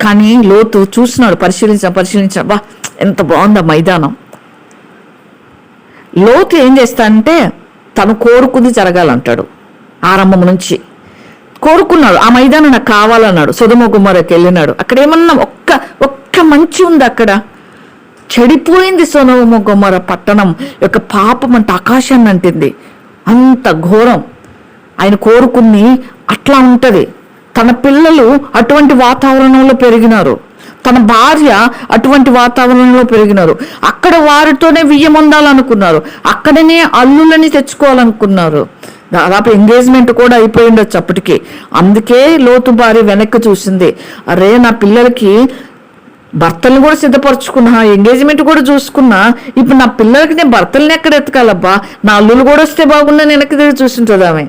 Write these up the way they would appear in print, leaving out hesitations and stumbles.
కానీ లోతు చూస్తున్నాడు, పరిశీలించాడు, బా ఎంత బాగుంది ఆ మైదానం. లోతు ఏం చేస్తాడంటే తను కోరుకుంది జరగాలంటాడు. ఆరంభం నుంచి కోరుకున్నాడు, ఆ మైదానం నాకు కావాలన్నాడు. సొదొమ గొమొర్రాకి వెళ్ళినాడు. అక్కడ ఏమన్నా ఒక్క మంచి ఉంది, అక్కడ చెడిపోయింది. సొదొమ గొమొర్రా పట్టణం యొక్క పాపం అంటే ఆకాశాన్ని అంటింది, అంత ఘోరం. ఆయన కోరుకుని అట్లా ఉంటది. తన పిల్లలు అటువంటి వాతావరణంలో పెరిగినారు, తన భార్య అటువంటి వాతావరణంలో పెరిగినారు. అక్కడ వారితోనే వియ్యమొందాలనుకున్నారు, అక్కడనే అల్లులని తెచ్చుకోవాలనుకున్నారు. దాదాపు ఎంగేజ్మెంట్ కూడా అయిపోయి ఉండొచ్చు అప్పటికి. అందుకే లోతు భార్య వెనక్కి చూసింది, అరే నా పిల్లలకి భర్తల్ని కూడా సిద్ధపరచుకున్నా, ఎంగేజ్మెంట్ కూడా చూసుకున్నా, ఇప్పుడు నా పిల్లలకి నేను భర్తల్ని ఎక్కడ ఎత్తుకాలబ్బా, నా అల్లులు కూడా వస్తే బాగుందని వెనక్కి తిరిగి చూసింటుంది ఆమె.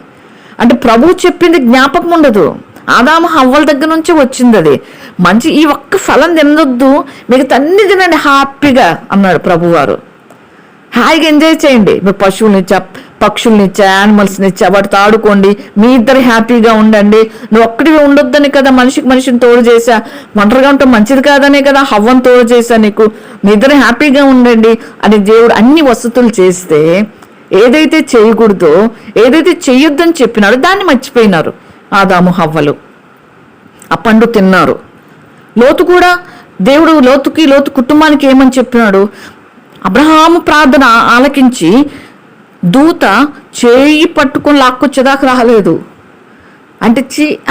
అంటే ప్రభువు చెప్పింది జ్ఞాపకం ఉండదు. ఆదాము హవ్వల దగ్గర నుంచి వచ్చింది అది. మంచి ఈ ఒక్క ఫలం తినొద్దు, మిగతా అన్ని తినండి హ్యాపీగా అన్నాడు ప్రభువారు. హాయిగా ఎంజాయ్ చేయండి, మీరు పశువులనిచ్చా, పక్షుల్నిచ్చా, యానిమల్స్నిచ్చా, వాటితో ఆడుకోండి, మీ ఇద్దరు హ్యాపీగా ఉండండి. నువ్వు ఒక్కడివి ఉండొద్దని కదా మనిషిని తోడు చేశా, ఒంటరిగా ఉంటే మంచిది కాదనే కదా హవ్వను తోడు చేశా నీకు, మీ ఇద్దరు హ్యాపీగా ఉండండి అని దేవుడు అన్ని వసతులు చేస్తే ఏదైతే చేయకూడదో, ఏదైతే చెయ్యొద్దని చెప్పినాడో దాన్ని మర్చిపోయినారు ఆదాము హవ్వలు. ఆ పండు తిన్నారు. లోతు కూడా దేవుడు లోతు కుటుంబానికి ఏమని చెప్పినాడు, అబ్రహాము ప్రార్థన ఆలకించి దూత చేయి పట్టుకొని లాక్కొచ్చేదాకా రాలేదు.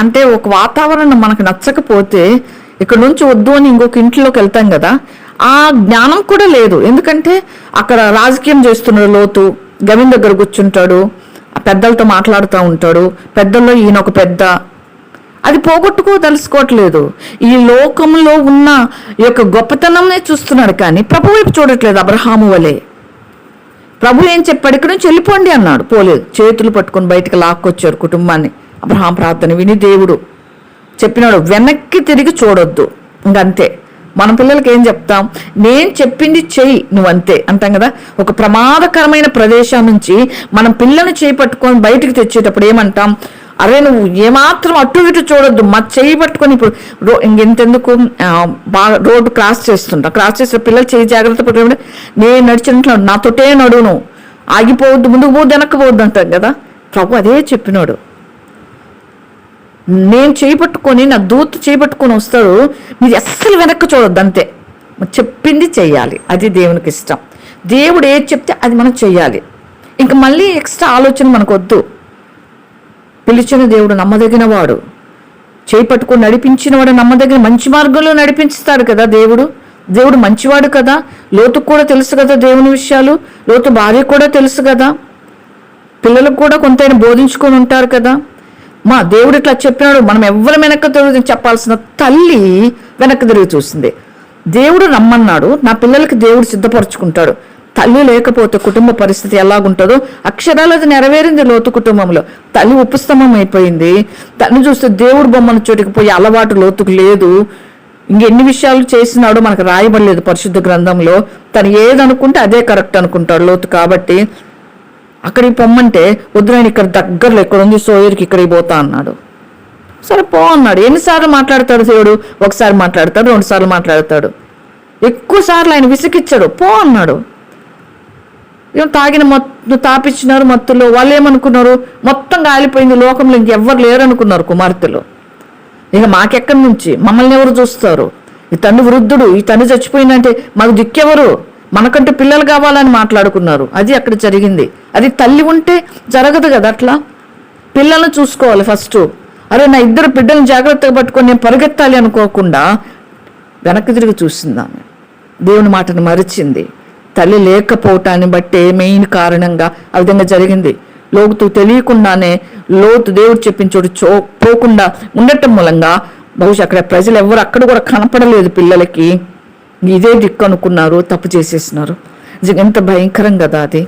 అంటే ఒక వాతావరణం మనకు నచ్చకపోతే ఇక్కడ నుంచి వద్దు అని ఇంకొక ఇంట్లోకి వెళ్తాం కదా, ఆ జ్ఞానం కూడా లేదు. ఎందుకంటే అక్కడ రాజకీయం చేస్తున్నాడు లోతు, గవిన్ దగ్గర కూర్చుంటాడు, ఆ పెద్దలతో మాట్లాడుతూ ఉంటాడు, పెద్దల్లో ఈయన ఒక పెద్ద, అది తెలుసుకోవట్లేదు. ఈ లోకంలో ఉన్న ఈ యొక్క గొప్పతనంనే చూస్తున్నాడు, కానీ ప్రభు వైపు చూడట్లేదు. అబ్రహాము వలె ప్రభు ఏం చెప్పాడు, ఇక్కడి నుంచి వెళ్ళిపోండి అన్నాడు, పోలేదు. చేతులు పట్టుకొని బయటకు లాక్కొచ్చాడు కుటుంబాన్ని. అబ్రహాం ప్రార్థన విని దేవుడు చెప్పినాడు, వెనక్కి తిరిగి చూడొద్దు. ఇంకంతే. మన పిల్లలకి ఏం చెప్తాం, నేను చెప్పింది చెయ్యి నువ్వంతే అంటాం కదా. ఒక ప్రమాదకరమైన ప్రదేశం నుంచి మనం పిల్లల్ని చేయి పట్టుకొని బయటికి తెచ్చేటప్పుడు ఏమంటాం, అరే నువ్వు ఏమాత్రం అటు ఇటు చూడొద్దు, మా చేయి పట్టుకొని. ఇప్పుడు ఇంకెంతెందుకు బాగా రోడ్డు క్రాస్ చేస్తే పిల్లలు చేయి జాగ్రత్త పట్టుకుంటే, నేను నడిచినట్లు నాతోటే నడువును, ఆగిపోవద్దు, ముందుకు పోవద్దు, వెనక్కి పోవద్దు అంటాం కదా. ప్రభు అదే చెప్పినాడు, నేను చేయి పట్టుకొని, నా దూత చేయి పట్టుకొని వస్తాడు, మీరు అస్సలు వెనక్కి చూడొద్దు, అంతే. చెప్పింది చెయ్యాలి, అది దేవునికి ఇష్టం. దేవుడు ఏది చెప్తే అది మనం చెయ్యాలి. ఇంకా మళ్ళీ ఎక్స్ట్రా ఆలోచన మనకు వద్దు. పిలిచిన దేవుడు నమ్మదగిన వాడు, చేయి పట్టుకొని నడిపించిన వాడు నమ్మదగిన, మంచి మార్గంలో నడిపిస్తాడు కదా దేవుడు మంచివాడు కదా. లోతుకు కూడా తెలుసు కదా దేవుని విషయాలు, లోతు భార్య కూడా తెలుసు కదా, పిల్లలకు కూడా కొంతైనా బోధించుకొని ఉంటారు కదా. మా దేవుడు ఇట్లా చెప్పినాడు, మనం ఎవరు వెనక్కి తిరిగి చెప్పాల్సిన తల్లి వెనక్కి తిరిగి చూసింది. దేవుడు రమ్మన్నాడు, నా పిల్లలకి దేవుడు సిద్ధపరచుకుంటాడు. తల్లి లేకపోతే కుటుంబ పరిస్థితి ఎలాగుంటుందో అక్షరాలు అది నెరవేరింది లోతు కుటుంబంలో. తల్లి ఉపస్తంభం అయిపోయింది. తల్లి చూస్తే దేవుడు బొమ్మల చోటికి పోయి అలవాటు లోతుకు లేదు. ఇంకెన్ని విషయాలు చేసినాడో మనకు రాయబడలేదు పరిశుద్ధ గ్రంథంలో. తను ఏదనుకుంటే అదే కరెక్ట్ అనుకుంటాడు లోతు. కాబట్టి అక్కడికి పొమ్మంటే వద్దు, నేను ఇక్కడ దగ్గరలో ఎక్కడ ఉంది సోయరికి ఇక్కడికి పోతా అన్నాడు. సరే పో అన్నాడు. ఎన్నిసార్లు మాట్లాడతాడు దేవుడు? ఒకసారి మాట్లాడతాడు, 2 సార్లు మాట్లాడతాడు, ఎక్కువ సార్లు ఆయన విసిగిచ్చాడు. పో అన్నాడు. తాపించినారు మత్తులో. వాళ్ళు ఏమనుకున్నారు, మొత్తం కాలిపోయింది, లోకంలో ఇంకెవ్వరు లేరు అనుకున్నారు కుమార్తెలు. ఇక మాకెక్కడి నుంచి, మమ్మల్ని ఎవరు చూస్తారు, ఈ తండ్రి వృద్ధుడు, ఈ తండ్రి చచ్చిపోయిందంటే మాకు దిక్కెవరు, మనకంటే పిల్లలు కావాలని మాట్లాడుకున్నారు. అది అక్కడ జరిగింది. అది తల్లి ఉంటే జరగదు కదా. అట్లా పిల్లల్ని చూసుకోవాలి ఫస్ట్. అరే నా 2 బిడ్డలను జాగ్రత్తగా పట్టుకొని నేను పరిగెత్తాలి అనుకోకుండా వెనక్కి తిరిగి చూసింది ఆమె. దేవుని మాటను మరిచింది. తల్లి లేకపోవటాన్ని బట్టే మెయిన్ కారణంగా ఆ విధంగా జరిగింది. లోతు తెలియకుండానే దేవుడు చెప్పిన చోటు పోకుండా ఉండటం మూలంగా బహుశా అక్కడ ప్రజలు ఎవరు అక్కడ కూడా కనపడలేదు. పిల్లలకి ఇదే దిక్కు అనుకున్నారు, తప్పు చేసేసినారు. ఎంత భయంకరం కదా అది,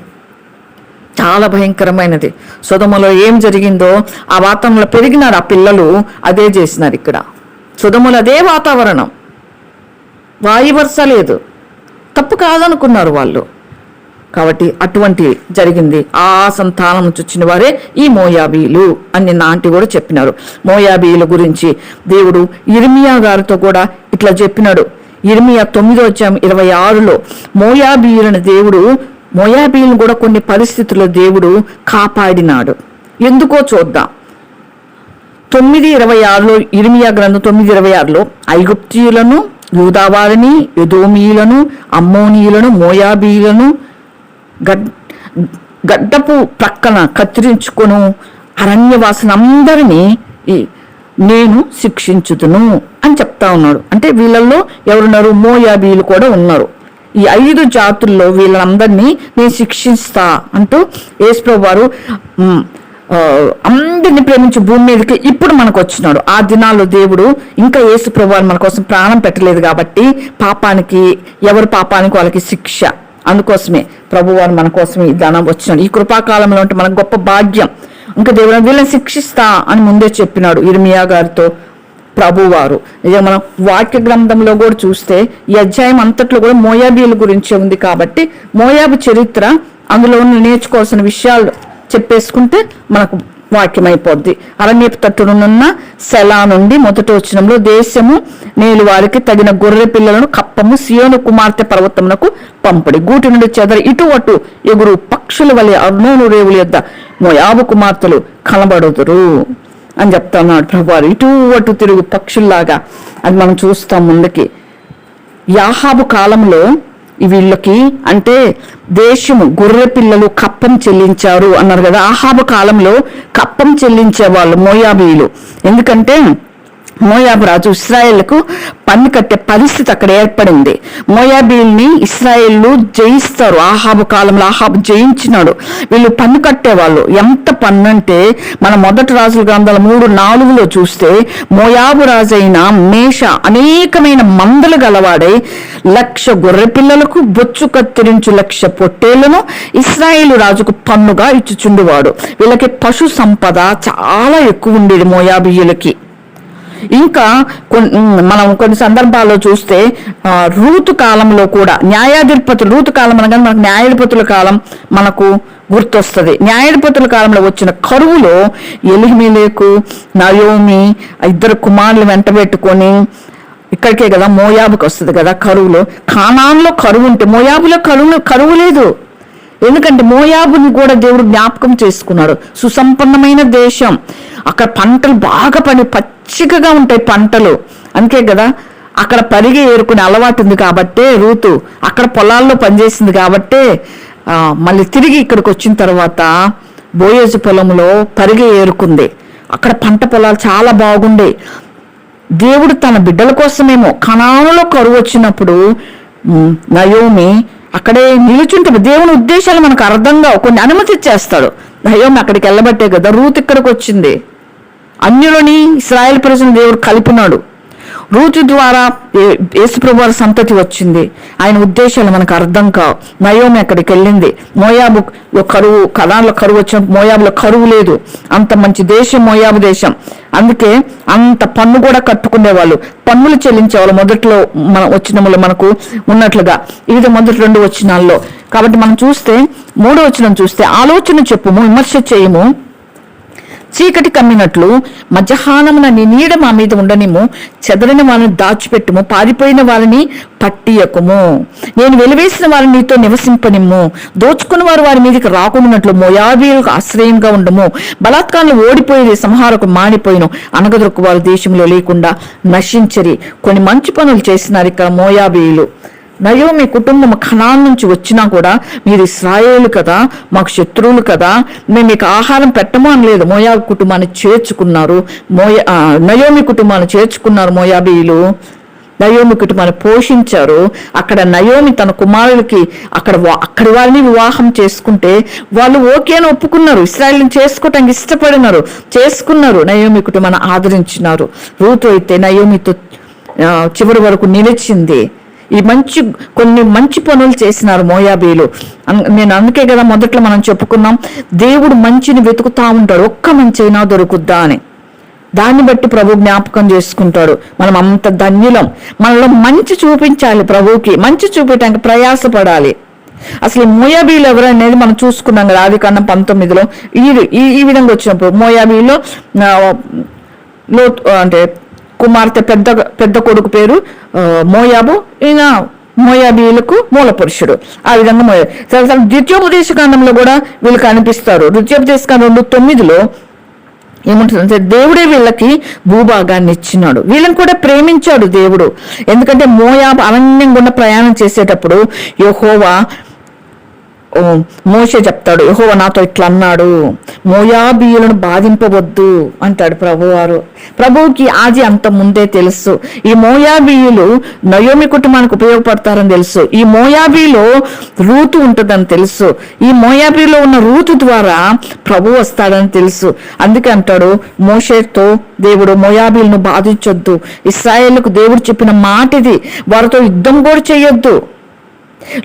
చాలా భయంకరమైనది. సొదొమలో ఏం జరిగిందో ఆ వాతావరణంలో పెరిగినారు ఆ పిల్లలు, అదే చేసినారు ఇక్కడ. సొదొమలో అదే వాతావరణం, వాయు వరుస లేదు. తప్పు కాదనుకున్నారు వాళ్ళు. కాబట్టి అటువంటి జరిగింది. ఆ సంతానం నుంచి వచ్చిన వారే ఈ మోయాబీలు అని నా ఆంటీ కూడా చెప్పినారు. మోయాబీల గురించి దేవుడు ఇర్మియా గారితో కూడా ఇట్లా చెప్పినాడు. ఇర్మియా 9:26 మోయాబీయులను దేవుడు, మోయాబీయులను కూడా కొన్ని పరిస్థితుల్లో దేవుడు కాపాడినాడు. ఎందుకో చూద్దాం. 9:26 ఇర్మియా గ్రంథం 9:26 ఐగుప్తీయులను, యూదావారిని, ఎదోమీయులను, అమ్మోనీయులను, మోయాబీయులను గడ్డపు ప్రక్కన కత్తిరించుకొను అరణ్యవాసుని అందరినీ నేను శిక్షించుదును అని చెప్తా ఉన్నాడు. అంటే వీళ్ళల్లో ఎవరున్నారు? మోయాబీయులు కూడా ఉన్నారు. ఈ 5 జాతుల్లో వీళ్ళందరినీ నేను శిక్షిస్తా అంటూ యేసుప్రభువు వారు అందరిని ప్రేమించి భూమి మీదకి ఇప్పుడు మనకు వచ్చినాడు. ఆ దినాల్లో దేవుడు ఇంకా యేసుప్రభువు వారు మన కోసం ప్రాణం పెట్టలేదు కాబట్టి ఎవరి పాపానికి వాళ్ళకి శిక్ష. అందుకోసమే ప్రభువారు మన కోసం ఈ ధనం వచ్చినాడు. ఈ కృపాకాలంలో ఉంటే మనకు గొప్ప భాగ్యం. ఇంకా దేవుడు వీళ్ళని శిక్షిస్తా అని ముందే చెప్పినాడు ఇర్మియా గారితో ప్రభువారు. నిజంగా మనం వాక్య గ్రంథంలో కూడా చూస్తే ఈ అధ్యాయం అంతట్లో కూడా మోయాబీల గురించే ఉంది కాబట్టి మోయాబు చరిత్ర, అందులో నేర్చుకోవాల్సిన విషయాలు చెప్పేసుకుంటే మనకు వాక్యం అయిపోద్ది. అరణ్యపు తట్టునున్న సెలా నుండి మొదటి వచనంలో దేశము నేలు వారికి తగిన గొర్రె పిల్లలను కప్పము సియోను కుమార్తె పర్వతమునకు పంపడి గూటి నుండి చెదరి ఇటు అటు ఎగురు పక్షుల వలె అర్నోను రేవుల యొద్ద మోయాబు కుమార్తెలు కనబడుదురు అని చెప్తున్నాడు ప్రభువారు. ఇటు అటు తిరుగు పక్షుల్లాగా అది మనం చూస్తాం ముందుకి. యాహాబు కాలంలో వీళ్ళకి అంటే దేశము గొర్రె పిల్లలు కప్పం చెల్లించారు అన్నారు కదా. ఆహాబు కాలంలో కప్పం చెల్లించే వాళ్ళు మోయాబీయులు. ఎందుకంటే మోయాబు రాజు ఇశ్రాయేళ్లకు పన్ను కట్టే పరిస్థితి అక్కడ ఏర్పడింది. మోయాబీల్ని ఇశ్రాయేళ్లు జయిస్తారు. ఆహాబు కాలంలో ఆహాబు జయించినాడు. వీళ్ళు పన్ను కట్టేవాళ్ళు. ఎంత పన్ను అంటే మన మొదటి రాజుల గ్రంథాల 3:4 చూస్తే మోయాబు రాజైన మేష అనేకమైన మందలు గలవాడై 1,00,000 గొర్రె పిల్లలకు బొచ్చు కత్తిరించు 1,00,000 పొట్టేళ్లను ఇశ్రాయేలు రాజుకు పన్నుగా ఇచ్చుచుండేవాడు. వీళ్ళకి పశు సంపద చాలా ఎక్కువ ఉండేది మోయాబీయులకి. ఇంకా మనం కొన్ని సందర్భాల్లో చూస్తే రూతు కాలంలో కూడా రూతు కాలం అనగానే మనకు న్యాయాధిపతుల కాలం మనకు గుర్తొస్తుంది. న్యాయాధిపతుల కాలంలో వచ్చిన కరువులో ఎలీమెలెకు, నయోమి 2 కుమారులు వెంట పెట్టుకొని ఇక్కడికే కదా మోయాబుకి వస్తుంది కదా కరువులో. కానాన్లో కరువు ఉంటే మోయాబులో కరువు లేదు. ఎందుకంటే మోయాబుని కూడా దేవుడు జ్ఞాపకం చేసుకున్నాడు. సుసంపన్నమైన దేశం, అక్కడ పంటలు బాగా పచ్చికగా ఉంటాయి పంటలు. అందుకే కదా అక్కడ పరిగె ఏరుకునే అలవాటు ఉంది కాబట్టి రూతు అక్కడ పొలాల్లో పనిచేసింది కాబట్టి మళ్ళీ తిరిగి ఇక్కడికి వచ్చిన తర్వాత బోయేజు పొలంలో పరిగె ఏరుకుంది. అక్కడ పంట పొలాలు చాలా బాగుండే. దేవుడు తన బిడ్డల కోసమేమో కనానులో కరువు వచ్చినప్పుడు నయోమి అక్కడే నిలుచుంటుంది. దేవుని ఉద్దేశాలు మనకు అర్థంగా కొన్ని అనుమతి చేస్తాడు. నయోమి అక్కడికి వెళ్ళబట్టే కదా రూతు ఇక్కడికి వచ్చింది. అన్యులని ఇశ్రాయేల్ ప్రజలను దేవుడు కలిపినాడు. రూతు ద్వారా యేసుప్రభు వారి సంతతి వచ్చింది. ఆయన ఉద్దేశాలు మనకు అర్థం కావు. నయోమి అక్కడికి వెళ్ళింది. మోయాబులో కరువు, కనాన్లో కరువు వచ్చినప్పుడు మోయాబులో కరువు లేదు. అంత మంచి దేశం మోయాబు దేశం. అందుకే అంత పన్ను కూడా కట్టుకునేవాళ్ళు, పన్నులు చెల్లించేవాళ్ళు. మొదట్లో మనం వచ్చినములు మనకు ఉన్నట్లుగా ఇది మొదటి 2 వచనాల్లో. కాబట్టి మనం చూస్తే 3వ వచనం చూస్తే ఆలోచన చెప్పుము, విమర్శ చేయము, చీకటి కమ్మినట్లు మధ్యాహ్నమున నీ నీడ మా మీద ఉండనిము, చెదరిన వారిని దాచిపెట్టుము, పారిపోయిన వారిని పట్టియకుము, నేను వెలివేసిన వారిని నీతో నివసింపనిమ్ము, దోచుకున్న వారు వారి మీదకి రాకుండానట్లు మోయాబీయులకు ఆశ్రయంగా ఉండము, బలాత్కారంలో ఓడిపోయేది సంహారకు మానిపోయిను, అనగదొరకు వారు దేశంలో లేకుండా నశించరి. కొన్ని మంచి పనులు చేసినారు ఇక్కడ మోయాబీయులు. నయోమి కుటుంబం ఖనాన్ నుంచి వచ్చినా కూడా మీరు ఇశ్రాయేలు కదా, మాకు శత్రువులు కదా, మేము మీకు ఆహారం పెట్టము అనలేదు. మోయాబు కుటుంబాన్ని చేర్చుకున్నారు. నయోమి కుటుంబాన్ని చేర్చుకున్నారు మోయాబీయులు. నయోమి కుటుంబాన్ని పోషించారు. అక్కడ నయోమి తన కుమారులకి అక్కడి వారిని వివాహం చేసుకుంటే వాళ్ళు ఓకేని ఒప్పుకున్నారు. ఇశ్రాయేలుని చేసుకోవటానికి ఇష్టపడినారు, చేసుకున్నారు. నయోమి కుటుంబాన్ని ఆదరించినారు. రూతు అయితే నయోమితో చివరి వరకు నిలిచింది. ఈ కొన్ని మంచి పనులు చేసినారు మోయాబీలు. నేను అందుకే కదా మొదట్లో మనం చెప్పుకున్నాం, దేవుడు మంచిని వెతుకుతా ఉంటాడు, ఒక్క మంచి అయినా దొరుకుద్దా అని. దాన్ని బట్టి ప్రభు జ్ఞాపకం చేసుకుంటాడు. మనం అంత ధన్యులం. మనలో మంచి చూపించాలి, ప్రభువుకి మంచి చూపించడానికి ప్రయాసపడాలి. అసలు మోయాబీలు ఎవరనేది మనం చూసుకున్నాం కదా ఆదికాండం 19లో. ఈ విధంగా వచ్చినప్పుడు మోయాబీలో అంటే కుమార్తె పెద్ద పెద్ద కొడుకు పేరు మోయాబు, ఈయన మోయాబీయులకు మూల పురుషుడు. ఆ విధంగా ద్వితీయోపదేశ కాండంలో కూడా వీళ్ళు కనిపిస్తారు. ద్వితీయోపదేశ కాండం 2:9 ఏముంటుందంటే దేవుడే వీళ్ళకి భూభాగాన్ని ఇచ్చినాడు, వీళ్ళని కూడా ప్రేమించాడు దేవుడు. ఎందుకంటే మోయాబు అరణ్యం గుండా ప్రయాణం చేసేటప్పుడు యెహోవా మోషే చెప్తాడు, యెహోవా నాతో ఇట్లా అన్నాడు, మోయాబీయులను బాధింపవద్దు అంటాడు ప్రభువారు. ప్రభువుకి ఆది అంత ముందే తెలుసు ఈ మోయాబీయులు నయోమి కుటుంబానికి ఉపయోగపడతారని తెలుసు. ఈ మోయాబీలో రూతు ఉంటుందని తెలుసు. ఈ మోయాబీలో ఉన్న రూతు ద్వారా ప్రభు వస్తాడని తెలుసు. అందుకే అంటాడు మోషేతో దేవుడు, మోయాబీలను బాధించొద్దు, ఇశ్రాయేలుకు దేవుడు చెప్పిన మాట ఇది, వారితో యుద్ధం కూడా చేయొద్దు,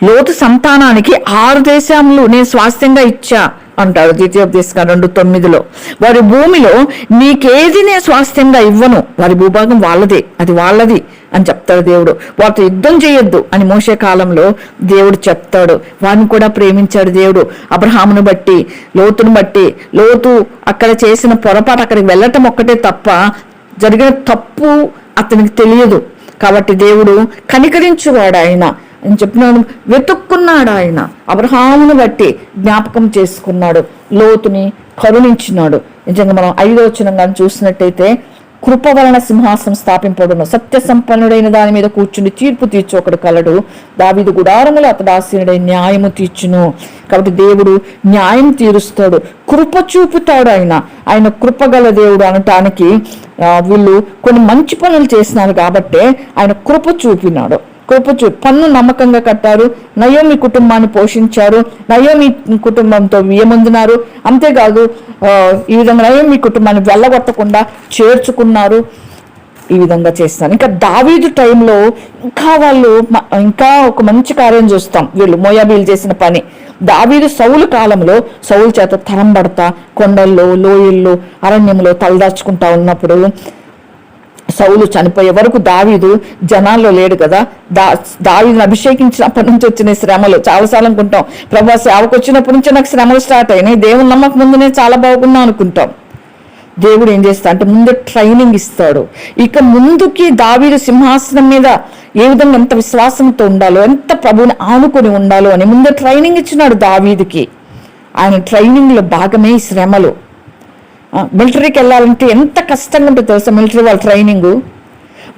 లోతు సంతానానికి 6 దేశాలు నేను స్వాస్థ్యంగా ఇచ్చా అంటాడు ద్వితీయోపదేశకాండం 2:9. వారి భూమిలో నీకేది నేను స్వాస్థ్యంగా ఇవ్వను, వారి భూభాగం వాళ్ళదే, అది వాళ్ళది అని చెప్తాడు దేవుడు. వారితో యుద్ధం చేయొద్దు అని మోషే కాలంలో దేవుడు చెప్తాడు. వారిని కూడా ప్రేమించాడు దేవుడు. అబ్రహామును బట్టి, లోతును బట్టి, లోతు అక్కడ చేసిన పొరపాటు, అక్కడికి వెళ్ళటం ఒక్కటే తప్ప జరిగిన తప్పు అతనికి తెలియదు. కాబట్టి దేవుడు కనికరించువాడు ఆయన అని చెప్పినాడు. వెతుక్కున్నాడు ఆయన, అబ్రహామును బట్టి జ్ఞాపకం చేసుకున్నాడు, లోతుని కరుణించినాడు. నిజంగా మనం 5వ వచనం కానీ చూసినట్టయితే, కృప వలన సింహాసనం స్థాపింపడును, సత్య సంపన్నుడైన దాని మీద కూర్చుని తీర్పు తీర్చు ఒకడు కలడు, దావీదు గుడారములో అతడు ఆసీనుడై న్యాయము తీర్చును. కాబట్టి దేవుడు న్యాయం తీరుస్తాడు, కృప చూపుతాడు. ఆయన కృపగల దేవుడు అనటానికి వీళ్ళు కొన్ని మంచి పనులు చేసినారు కాబట్టే ఆయన కృప చూపినాడు. పన్ను నమ్మకంగా కట్టారు, నయోమి కుటుంబాన్ని పోషించారు, నయోమి కుటుంబంతో వియమొందినారు. అంతేకాదు ఈ విధంగా నయోమి కుటుంబాన్ని వెళ్ళగొట్టకుండా చేర్చుకున్నారు. ఈ విధంగా చేస్తున్నారు. ఇంకా దావీదు టైంలో ఇంకా ఒక మంచి కార్యం చూస్తాం. వీళ్ళు మోయాబీలు చేసిన పని, దావీదు సౌలు కాలంలో సౌలు చేత తరంబడతా కొండల్లో, లోయల్లో, అరణ్యంలో తలదాచుకుంటా ఉన్నప్పుడు, సౌలు చనిపోయే వరకు దావీదు జనాల్లో లేడు కదా. దావీదుని అభిషేకించినప్పటి నుంచి వచ్చిన శ్రమలు చాలాసార్లు అనుకుంటాం, ప్రభా సేవకు వచ్చినప్పటి నుంచి నాకు శ్రమలు స్టార్ట్ అయినాయి, దేవుని నమ్మక ముందు నేను చాలా బాగున్నా అనుకుంటాం. దేవుడు ఏం చేస్తా అంటే ముందే ట్రైనింగ్ ఇస్తాడు. ఇక ముందుకి దావీదు సింహాసనం మీద ఏ విధంగా ఎంత విశ్వాసంతో ఉండాలో, ఎంత ప్రభువుని ఆనుకొని ఉండాలో అని ముందే ట్రైనింగ్ ఇచ్చినాడు దావీదుకి. ఆయన ట్రైనింగ్లో భాగమే ఈ శ్రమలు. మిలిటరీకి వెళ్ళాలంటే ఎంత కష్టంగా ఉంటుందో తెలుసా మిలిటరీ వాళ్ళ ట్రైనింగు.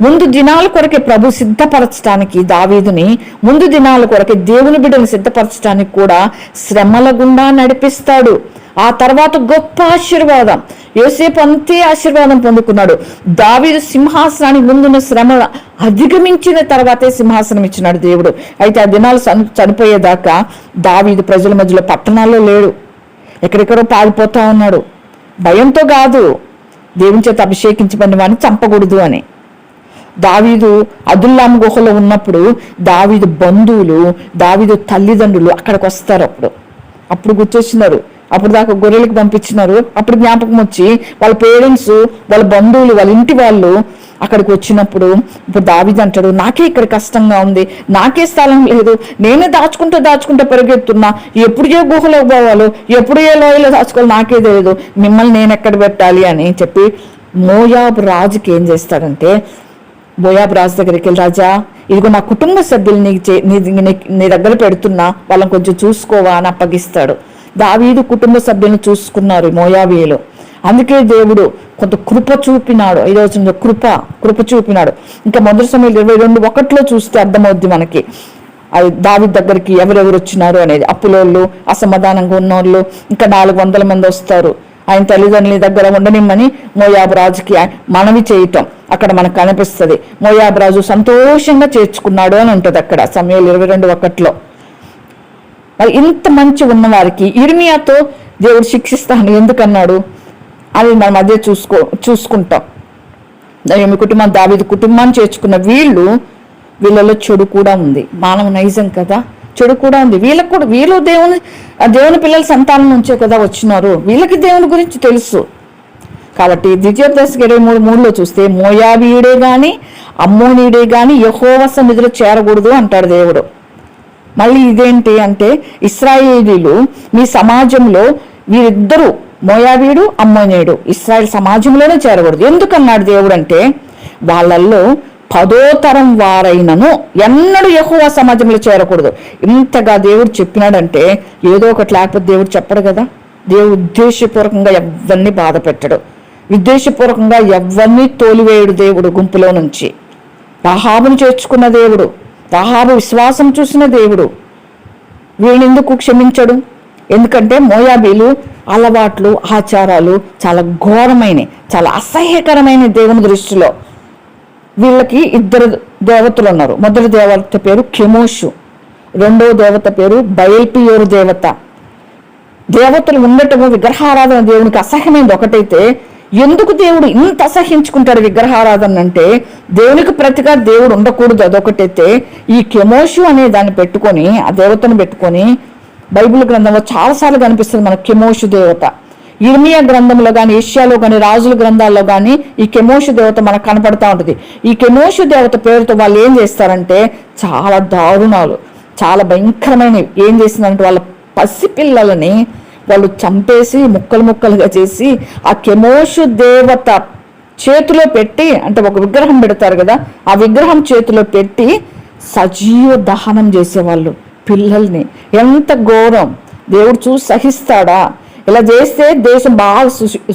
ముందు దినాల కొరకే ప్రభు సిద్ధపరచడానికి దావీదుని, ముందు దినాల కొరకే దేవుని బిడ్డను సిద్ధపరచడానికి కూడా శ్రమల గుండా నడిపిస్తాడు. ఆ తర్వాత గొప్ప ఆశీర్వాదం, యోసేపు అంతే ఆశీర్వాదం పొందుకున్నాడు. దావీదు సింహాసనానికి ముందున్న శ్రమ అధిగమించిన తర్వాతే సింహాసనం ఇచ్చినాడు దేవుడు. అయితే ఆ దినాలు చనిపోయేదాకా దావీదు ప్రజల మధ్యలో పట్టణాల్లో లేడు, ఎక్కడెక్కడో పారిపోతా ఉన్నాడు. భయంతో కాదు, దేవుని చేత అభిషేకించబడిన వాడిని చంపకూడదు అని. దావీదు అదుల్లాం గుహలో ఉన్నప్పుడు దావీదు బంధువులు, దావీదు తల్లిదండ్రులు అక్కడికి వస్తారు. అప్పుడు గుర్తొచ్చినారు, అప్పుడు దాకా గొర్రెలకు పంపించినారు. అప్పుడు జ్ఞాపకం వచ్చి వాళ్ళ పేరెంట్స్, వాళ్ళ బంధువులు, వాళ్ళ ఇంటి వాళ్ళు అక్కడికి వచ్చినప్పుడు ఇప్పుడు దావీదు అంటాడు, నాకే ఇక్కడ కష్టంగా ఉంది, నాకే స్థలం లేదు, నేనే దాచుకుంటూ పరిగెత్తున్నా, ఎప్పుడు ఏ గుహలో పోవాలో, ఎప్పుడు ఏ లోయలో దాచుకోవాలో నాకే తెలియదు, మిమ్మల్ని నేను ఎక్కడ పెట్టాలి అని చెప్పి మోయాబు రాజుకి ఏం చేస్తాడంటే, మోయాబు రాజు దగ్గరికి వెళ్ళి, రాజా ఇదిగో నా కుటుంబ సభ్యులు నీ దగ్గర పెడుతున్నా, వాళ్ళని కొంచెం చూసుకోవా అని అప్పగిస్తాడు. దావీదు కుటుంబ సభ్యులను చూసుకున్నారు మోయాబీయులు. అందుకే దేవుడు కొంత కృప చూపినాడు. 5వ వచనంలో కృప చూపినాడు. ఇంకా మొదటి సమయంలో 22:1 చూస్తే అర్థమవుద్ది మనకి, అది దావీదు దగ్గరికి ఎవరెవరు వచ్చినారు అనేది. అప్పులోళ్ళు, అసమాధానంగా ఉన్నోళ్ళు, ఇంకా 400 మంది వస్తారు. ఆయన తల్లిదండ్రుల దగ్గర ఉండనిమ్మని మోయాబు రాజుకి మనవి చేయటం అక్కడ మనకు కనిపిస్తుంది. మోయాబు రాజు సంతోషంగా చేర్చుకున్నాడు అని ఉంటుంది అక్కడ సమయాలు 22:1. మరి ఇంత మంచి ఉన్న వారికి ఇర్మియాతో దేవుడు శిక్షిస్తాను ఎందుకన్నాడు అది మనం అదే చూసుకుంటాం. మీ కుటుంబం, దావీదు కుటుంబాన్ని చేర్చుకున్న వీళ్ళలో చెడు కూడా ఉంది. మానవ నైజం కదా, చెడు కూడా ఉంది. వీళ్ళు దేవుని పిల్లల సంతానం నుంచే కదా వచ్చినారు, వీళ్ళకి దేవుని గురించి తెలుసు. కాబట్టి ద్వితీయోపదేశం 23:3 చూస్తే, మోయాబీయుడే గాని అమ్మోనీయుడే గాని యెహోవా సన్నిధిలో చేరకూడదు అంటాడు దేవుడు. మళ్ళీ ఇదేంటి అంటే, ఇశ్రాయేలీలు మీ సమాజంలో వీరిద్దరూ, మోయాబీయుడు అమ్మోనీయుడు, ఇశ్రాయేల్ సమాజంలోనే చేరకూడదు. ఎందుకన్నాడు దేవుడు అంటే, వాళ్ళల్లో 10వ తరం వారైనను ఎన్నడూ యెహోవా సమాజంలో చేరకూడదు. ఇంతగా దేవుడు చెప్పినాడంటే ఏదో ఒకటి లేకపోతే దేవుడు చెప్పడు కదా. దేవుడు ఉద్దేశపూర్వకంగా ఎవరిని బాధ పెట్టడు, ఉద్దేశపూర్వకంగా ఎవరిని తోలివేయడు. దేవుడు గుంపులో నుంచి రాహాబును చేర్చుకున్న దేవుడు, రాహాబు విశ్వాసం చూసిన దేవుడు వీళ్ళని ఎందుకు క్షమించడు? ఎందుకంటే మోయాబీలు అలవాట్లు, ఆచారాలు చాలా ఘోరమైనవి, చాలా అసహ్యకరమైన దేవుని దృష్టిలో. వీళ్ళకి 2 దేవతలు ఉన్నారు. మొదటి దేవత పేరు కెమోషు, రెండవ దేవత పేరు బయల్పియోరు దేవత. దేవతలు ఉండటము విగ్రహారాధన దేవునికి అసహ్యమైనది ఒకటైతే, ఎందుకు దేవుడు ఇంత అసహ్యించుకుంటాడు విగ్రహారాధన అంటే దేవునికి ప్రతిగా దేవుడు ఉండకూడదు అదొకటైతే, ఈ కెమోషు అనే దాన్ని పెట్టుకొని, ఆ దేవతను పెట్టుకొని బైబిల్ గ్రంథంలో చాలాసార్లు కనిపిస్తుంది మనకు కెమోషు దేవత. ఇర్మియా గ్రంథంలో కానీ, ఏషియాలో కానీ, రాజుల గ్రంథాల్లో కానీ ఈ కెమోషు దేవత మనకు కనపడతా ఉంటుంది. ఈ కెమోషు దేవత పేరుతో వాళ్ళు ఏం చేస్తారంటే చాలా దారుణాలు, చాలా భయంకరమైనవి. ఏం చేసిందంటే వాళ్ళ పసిపిల్లలని వాళ్ళు చంపేసి ముక్కలు ముక్కలుగా చేసి ఆ కెమోషు దేవత చేతిలో పెట్టి, అంటే ఒక విగ్రహం పెడతారు కదా, ఆ విగ్రహం చేతిలో పెట్టి సజీవ దహనం చేసేవాళ్ళు పిల్లల్ని. ఎంత ఘోరం! దేవుడు చూసి సహిస్తాడా? ఇలా చేస్తే దేశం బాగా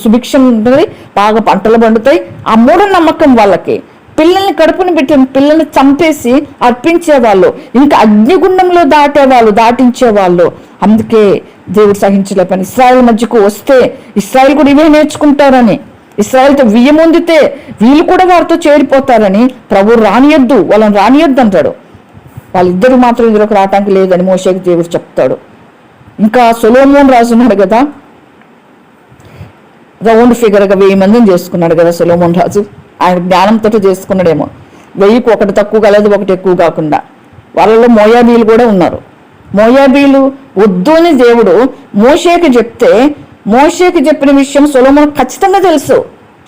సుభిక్షం ఉంటుంది, బాగా పంటలు పండుతాయి. ఆ మూఢనమ్మకం వాళ్ళకి. పిల్లల్ని కడుపుని పెట్టిన పిల్లల్ని చంపేసి అర్పించేవాళ్ళు, ఇంకా అగ్నిగుండంలో దాటించేవాళ్ళు. అందుకే దేవుడు సహించలేపని ఇశ్రాయేల్ మధ్యకు వస్తే ఇశ్రాయేల్ కూడా ఇవే నేర్చుకుంటారని, ఇశ్రాయేల్తో వియ్యమొందితే వీళ్ళు కూడా వారితో చేరిపోతారని ప్రభు వాళ్ళని రానియొద్దు అంటాడు. వాళ్ళిద్దరు మాత్రం ఇందులోకి రావటానికి లేదని మోషేకి దేవుడు చెప్తాడు. ఇంకా సొలొమోను రాజు ఉన్నాడు కదా, రౌండ్ ఫిగర్గా 1000 మందిని చేసుకున్నాడు కదా సొలొమోను రాజు. ఆయన జ్ఞానంతో చేసుకున్నాడేమో. 1000కు ఒకటి తక్కువ కాలేదు, ఒకటి ఎక్కువ కాకుండా. వాళ్ళలో మోయాబీలు కూడా ఉన్నారు. మోయాబీలు వద్దు అని దేవుడు మోషేకి చెప్తే, మోషేకి చెప్పిన విషయం సొలొమోనుకు ఖచ్చితంగా తెలుసు.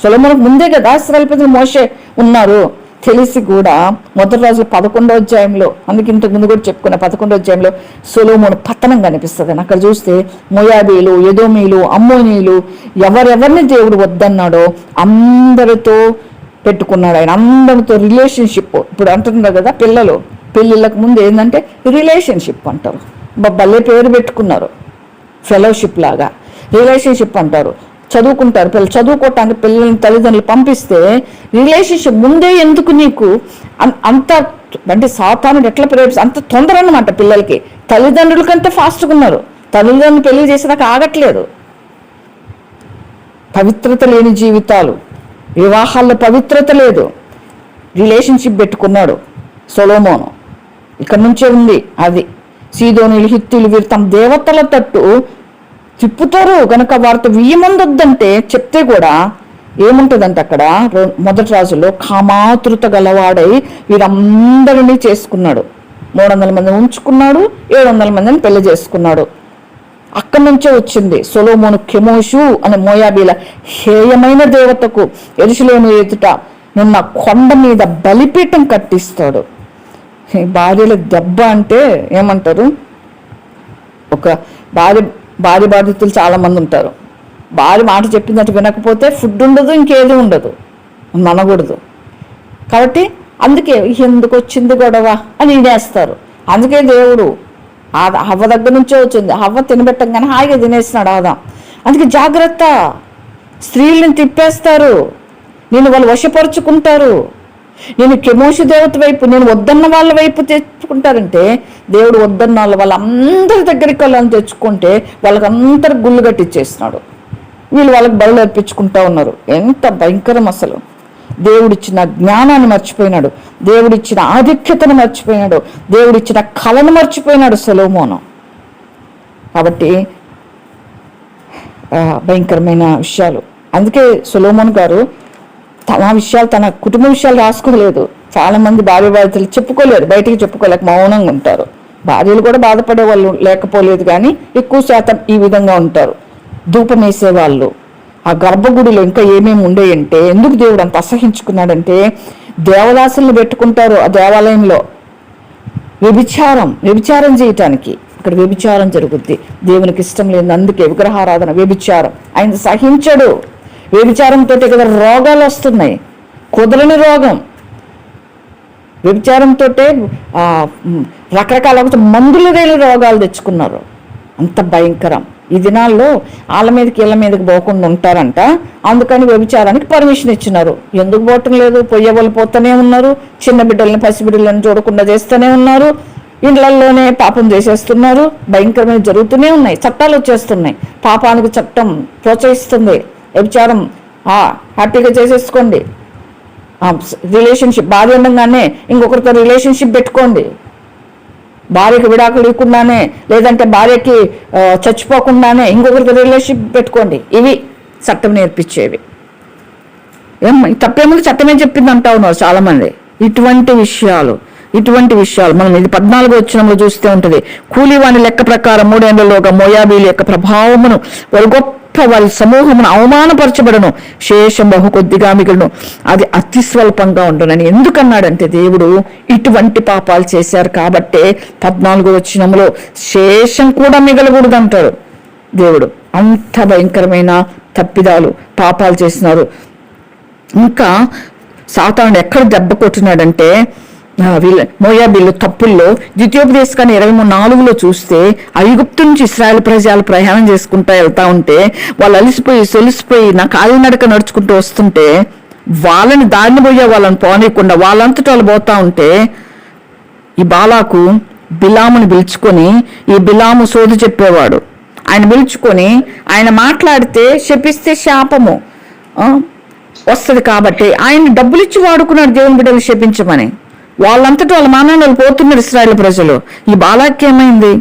సొలొమోనుకు ముందే కదా ఇశ్రాయేలు ప్రజలు మోషే ఉన్నారు తెలిసి కూడా మొదటి రాజుల 11వ అధ్యాయంలో, అందుకే ఇంతకు ముందు కూడా చెప్పుకున్న 11వ అధ్యాయంలో సొలొమోను పతనం కనిపిస్తుంది. అక్కడ చూస్తే మోయాబీలు, ఎదోమీలు, అమ్మోనీలు ఎవరెవరిని దేవుడు వద్దన్నాడో అందరితో పెట్టుకున్నాడు ఆయన. అందరితో రిలేషన్షిప్. ఇప్పుడు అంటున్నారు కదా పిల్లలు, పెళ్ళిళ్ళకు ముందు ఏంటంటే రిలేషన్షిప్ అంటారు. భలే పేరు పెట్టుకున్నారు, ఫెలోషిప్ లాగా రిలేషన్షిప్ అంటారు. చదువుకుంటారు పిల్లలు, చదువుకోవటానికి పిల్లల్ని తల్లిదండ్రులు పంపిస్తే రిలేషన్షిప్ ముందే ఎందుకు నీకు అంత అంటే సాతానుడు ఎట్లా ప్రేరేపిస్తే అంత తొందర అన్నమాట పిల్లలకి. తల్లిదండ్రులకంటే ఫాస్ట్గా ఉన్నారు. తల్లిదండ్రులు పెళ్లి చేసేదాకా ఆగట్లేదు. పవిత్రత లేని జీవితాలు, వివాహాల్లో పవిత్రత లేదు. రిలేషన్షిప్ పెట్టుకున్నాడు సొలొమోను. ఇక్కడ నుంచే ఉంది అది. సీదోనీలు, హిత్తీలు వీరు తమ దేవతల తట్టు తిప్పుతారు కనుక వారితో 1000 మంది వద్దంటే చెప్తే కూడా ఏముంటుందంటే అక్కడ మొదటి రాజులో కామాతృత గలవాడై వీరందరినీ చేసుకున్నాడు. 300 మందిని ఉంచుకున్నాడు, 700 మందిని పెళ్లి చేసుకున్నాడు. అక్కడి నుంచే వచ్చింది సొలొమోను కెమోషు అనే మోయాబీల హేయమైన దేవతకు యెరూషలేము ఎదుట నున్న కొండ మీద బలిపీఠం కట్టిస్తాడు. భార్యల దెబ్బ అంటే ఏమంటారు? ఒక భార్య బాధితులు చాలా మంది ఉంటారు. భార్య మాట చెప్పిందంటే వినకపోతే ఫుడ్ ఉండదు, ఇంకేది ఉండదు, మనకూడదు. కాబట్టి అందుకే ఎందుకు వచ్చింది గొడవ అని ఇనేస్తారు. అందుకే దేవుడు హవ్వ దగ్గర నుంచే వచ్చింది. హవ్వ తినబెట్టంగానే హాయిగా తినేసినాడు ఆదాం. అందుకే జాగ్రత్త, స్త్రీలను తిప్పేస్తారు, నేను వాళ్ళు వశపరుచుకుంటారు, నేను కెమోషు దేవత వైపు, నేను వద్దన్న వాళ్ళ వైపు తెచ్చుకుంటారంటే దేవుడు వద్దన్న వాళ్ళందరి దగ్గరికి వాళ్ళని తెచ్చుకుంటే వాళ్ళకి అందరు గుళ్ళు కట్టించేస్తున్నాడు. వీళ్ళు వాళ్ళకి బరులు అర్పించుకుంటా ఉన్నారు. ఎంత భయంకరం అసలు! దేవుడిచ్చిన జ్ఞానాన్ని మర్చిపోయినాడు, దేవుడిచ్చిన ఆధిక్యతను మర్చిపోయినాడు, దేవుడిచ్చిన కళను మర్చిపోయినాడు సొలొమోను. కాబట్టి భయంకరమైన విషయాలు. అందుకే సొలొమోను గారు తన విషయాలు, తన కుటుంబ విషయాలు రాసుకోలేదు. చాలా మంది భార్య బాధితులు చెప్పుకోలేరు, బయటికి చెప్పుకోలేక మౌనంగా ఉంటారు. భార్యలు కూడా బాధపడే వాళ్ళు లేకపోలేదు, కానీ ఎక్కువ శాతం ఈ విధంగా ఉంటారు. ధూపం వేసేవాళ్ళు, ఆ గర్భగుడిలో ఇంకా ఏమేమి ఉండేయంటే, ఎందుకు దేవుడు అంత అసహించుకున్నాడంటే దేవదాసులను పెట్టుకుంటారు ఆ దేవాలయంలో. వ్యభిచారం చేయటానికి అక్కడ వ్యభిచారం జరుగుద్ది. దేవునికి ఇష్టం లేదు, అందుకే విగ్రహారాధన వ్యభిచారం ఆయన సహించడు. వ్యభిచారంతో కదా రోగాలు వస్తున్నాయి. కుదరని రోగం. వ్యభిచారంతో రకరకాల మందులు లేని రోగాలు తెచ్చుకున్నారు. అంత భయంకరం. ఈ దినాల్లో వాళ్ళ మీదకి పోకుండా ఉంటారంట. అందుకని వ్యభిచారానికి పర్మిషన్ ఇచ్చినారు. ఎందుకు పోవటం లేదు? పోయే వాళ్ళు పోతూనే ఉన్నారు. చిన్న బిడ్డల్ని, పసిబిడ్డలను చూడకుండా చేస్తూనే ఉన్నారు. ఇండ్లల్లోనే పాపం చేసేస్తున్నారు. భయంకరమైన జరుగుతూనే ఉన్నాయి. చట్టాలు వచ్చేస్తున్నాయి. పాపానికి చట్టం ప్రోత్సహిస్తుంది. వ్యభిచారం హ్యాపీగా చేసేసుకోండి. రిలేషన్షిప్, భార్య ఉండగానే ఇంకొకరితో రిలేషన్షిప్ పెట్టుకోండి. భార్యకి విడాకులు ఇవ్వకుండానే, లేదంటే భార్యకి చచ్చిపోకుండానే ఇంకొకరితో రిలేషన్షిప్ పెట్టుకోండి. ఇవి చట్టం నేర్పించేవి. తప్పేముంది, చట్టమే చెప్పింది అంటా ఉన్నారు చాలామంది. ఇటువంటి విషయాలు మనం ఇది 14వ వచనంలో చూస్తే ఉంటుంది. కూలివాని లెక్క ప్రకారం 3 ఏళ్లలోగా మోయాబీల యొక్క ప్రభావమును వారి గొప్ప వారి సమూహమును అవమానపరచబడను, శేషం బహు కొద్దిగా మిగులును, అది అతి స్వల్పంగా ఉండునని. ఎందుకన్నాడంటే దేవుడు ఇటువంటి పాపాలు చేశారు కాబట్టే 14వ వచనంలో శేషం కూడా మిగలకూడదు అంటాడు దేవుడు. అంత భయంకరమైన తప్పిదాలు, పాపాలు చేసినారు. ఇంకా సాతానుడు ఎక్కడ దెబ్బ కొట్టినాడంటే మోయాబీలు తప్పుల్లో ద్వితీయోపదేశకాండం 23:4 చూస్తే ఐగుప్తు నుంచి ఇశ్రాయేలు ప్రజలు ప్రయాణం చేసుకుంటూ వెళ్తా ఉంటే వాళ్ళు అలిసిపోయి సొలిసిపోయి కాలినడక నడుచుకుంటూ వస్తుంటే వాళ్ళని దారిని పోయే వాళ్ళని పోనీయకుండా వాళ్ళంతటా వాళ్ళు పోతా ఉంటే ఈ బాలాకు బిలాముని పిలుచుకొని, ఈ బిలాము సోది చెప్పేవాడు, ఆయన పిలుచుకొని ఆయన మాట్లాడితే శపిస్తే శాపము వస్తుంది కాబట్టి ఆయన డబ్బులు ఇచ్చి వాడుకున్నాడు దేవుని బిడ్డలు శపించమని. వాళ్ళంతటా వాళ్ళ మానాలు పోతున్నారు ఇశ్రాయేలు ప్రజలు. ఈ బాలాకి ఏమైంది?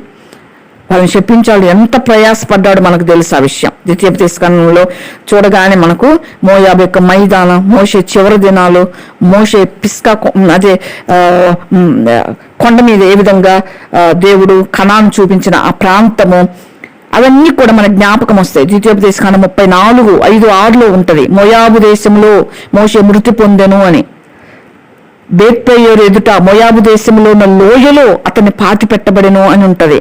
వాళ్ళని శపించాడు. ఎంత ప్రయాసపడ్డాడు మనకు తెలుసు ఆ విషయం. ద్వితీయోపదేశకాండంలో చూడగానే మనకు మోయాబు యొక్క మైదానం, మోషే చివరి దినాలు, మోషే పిస్కా కొండ మీద ఏ విధంగా దేవుడు కనాను చూపించిన ఆ ప్రాంతము, అవన్నీ కూడా మన జ్ఞాపకం వస్తాయి. ద్వితీయోపదేశకాండం 34:5-6 ఉంటది. మోయాబు దేశంలో మోషే మృతి పొందెను అని. బేత్పెయోరు ఎదుట మోయాబు దేశంలో ఉన్న లోయలో అతన్ని పాతి పెట్టబడెను అని ఉంటది.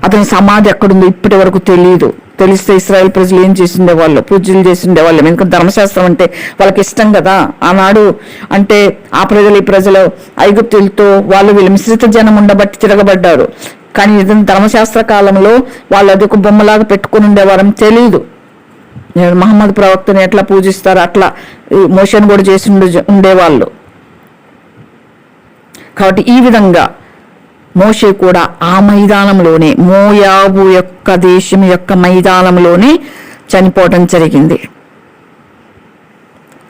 అతని సమాధి ఎక్కడుందో ఇప్పటి వరకు తెలియదు. తెలిస్తే ఇశ్రాయేల్ ప్రజలు ఏం చేసిండే వాళ్ళు, పూజలు చేసిండే వాళ్ళు. ఎందుకంటే ధర్మశాస్త్రం అంటే వాళ్ళకి ఇష్టం కదా. ఆనాడు అంటే ఆ ప్రజలు ఈ ప్రజలు ఐగుప్తులతో వీళ్ళు మిశ్రిత జనం ఉండబట్టి తిరగబడ్డారు. కానీ ఇదంతా ధర్మశాస్త్ర కాలంలో వాళ్ళు అది ఒక బొమ్మలాగా పెట్టుకుని ఉండేవారని తెలియదు. మహమ్మద్ ప్రవక్తని ఎట్లా పూజిస్తారో అట్లా మోషన్ కూడా చేసి ఉండేవాళ్ళు. కాబట్టి ఈ విధంగా మోషే కూడా ఆ మైదానంలోనే, మోయాబు యొక్క దేశం యొక్క మైదానంలోనే చనిపోవడం జరిగింది.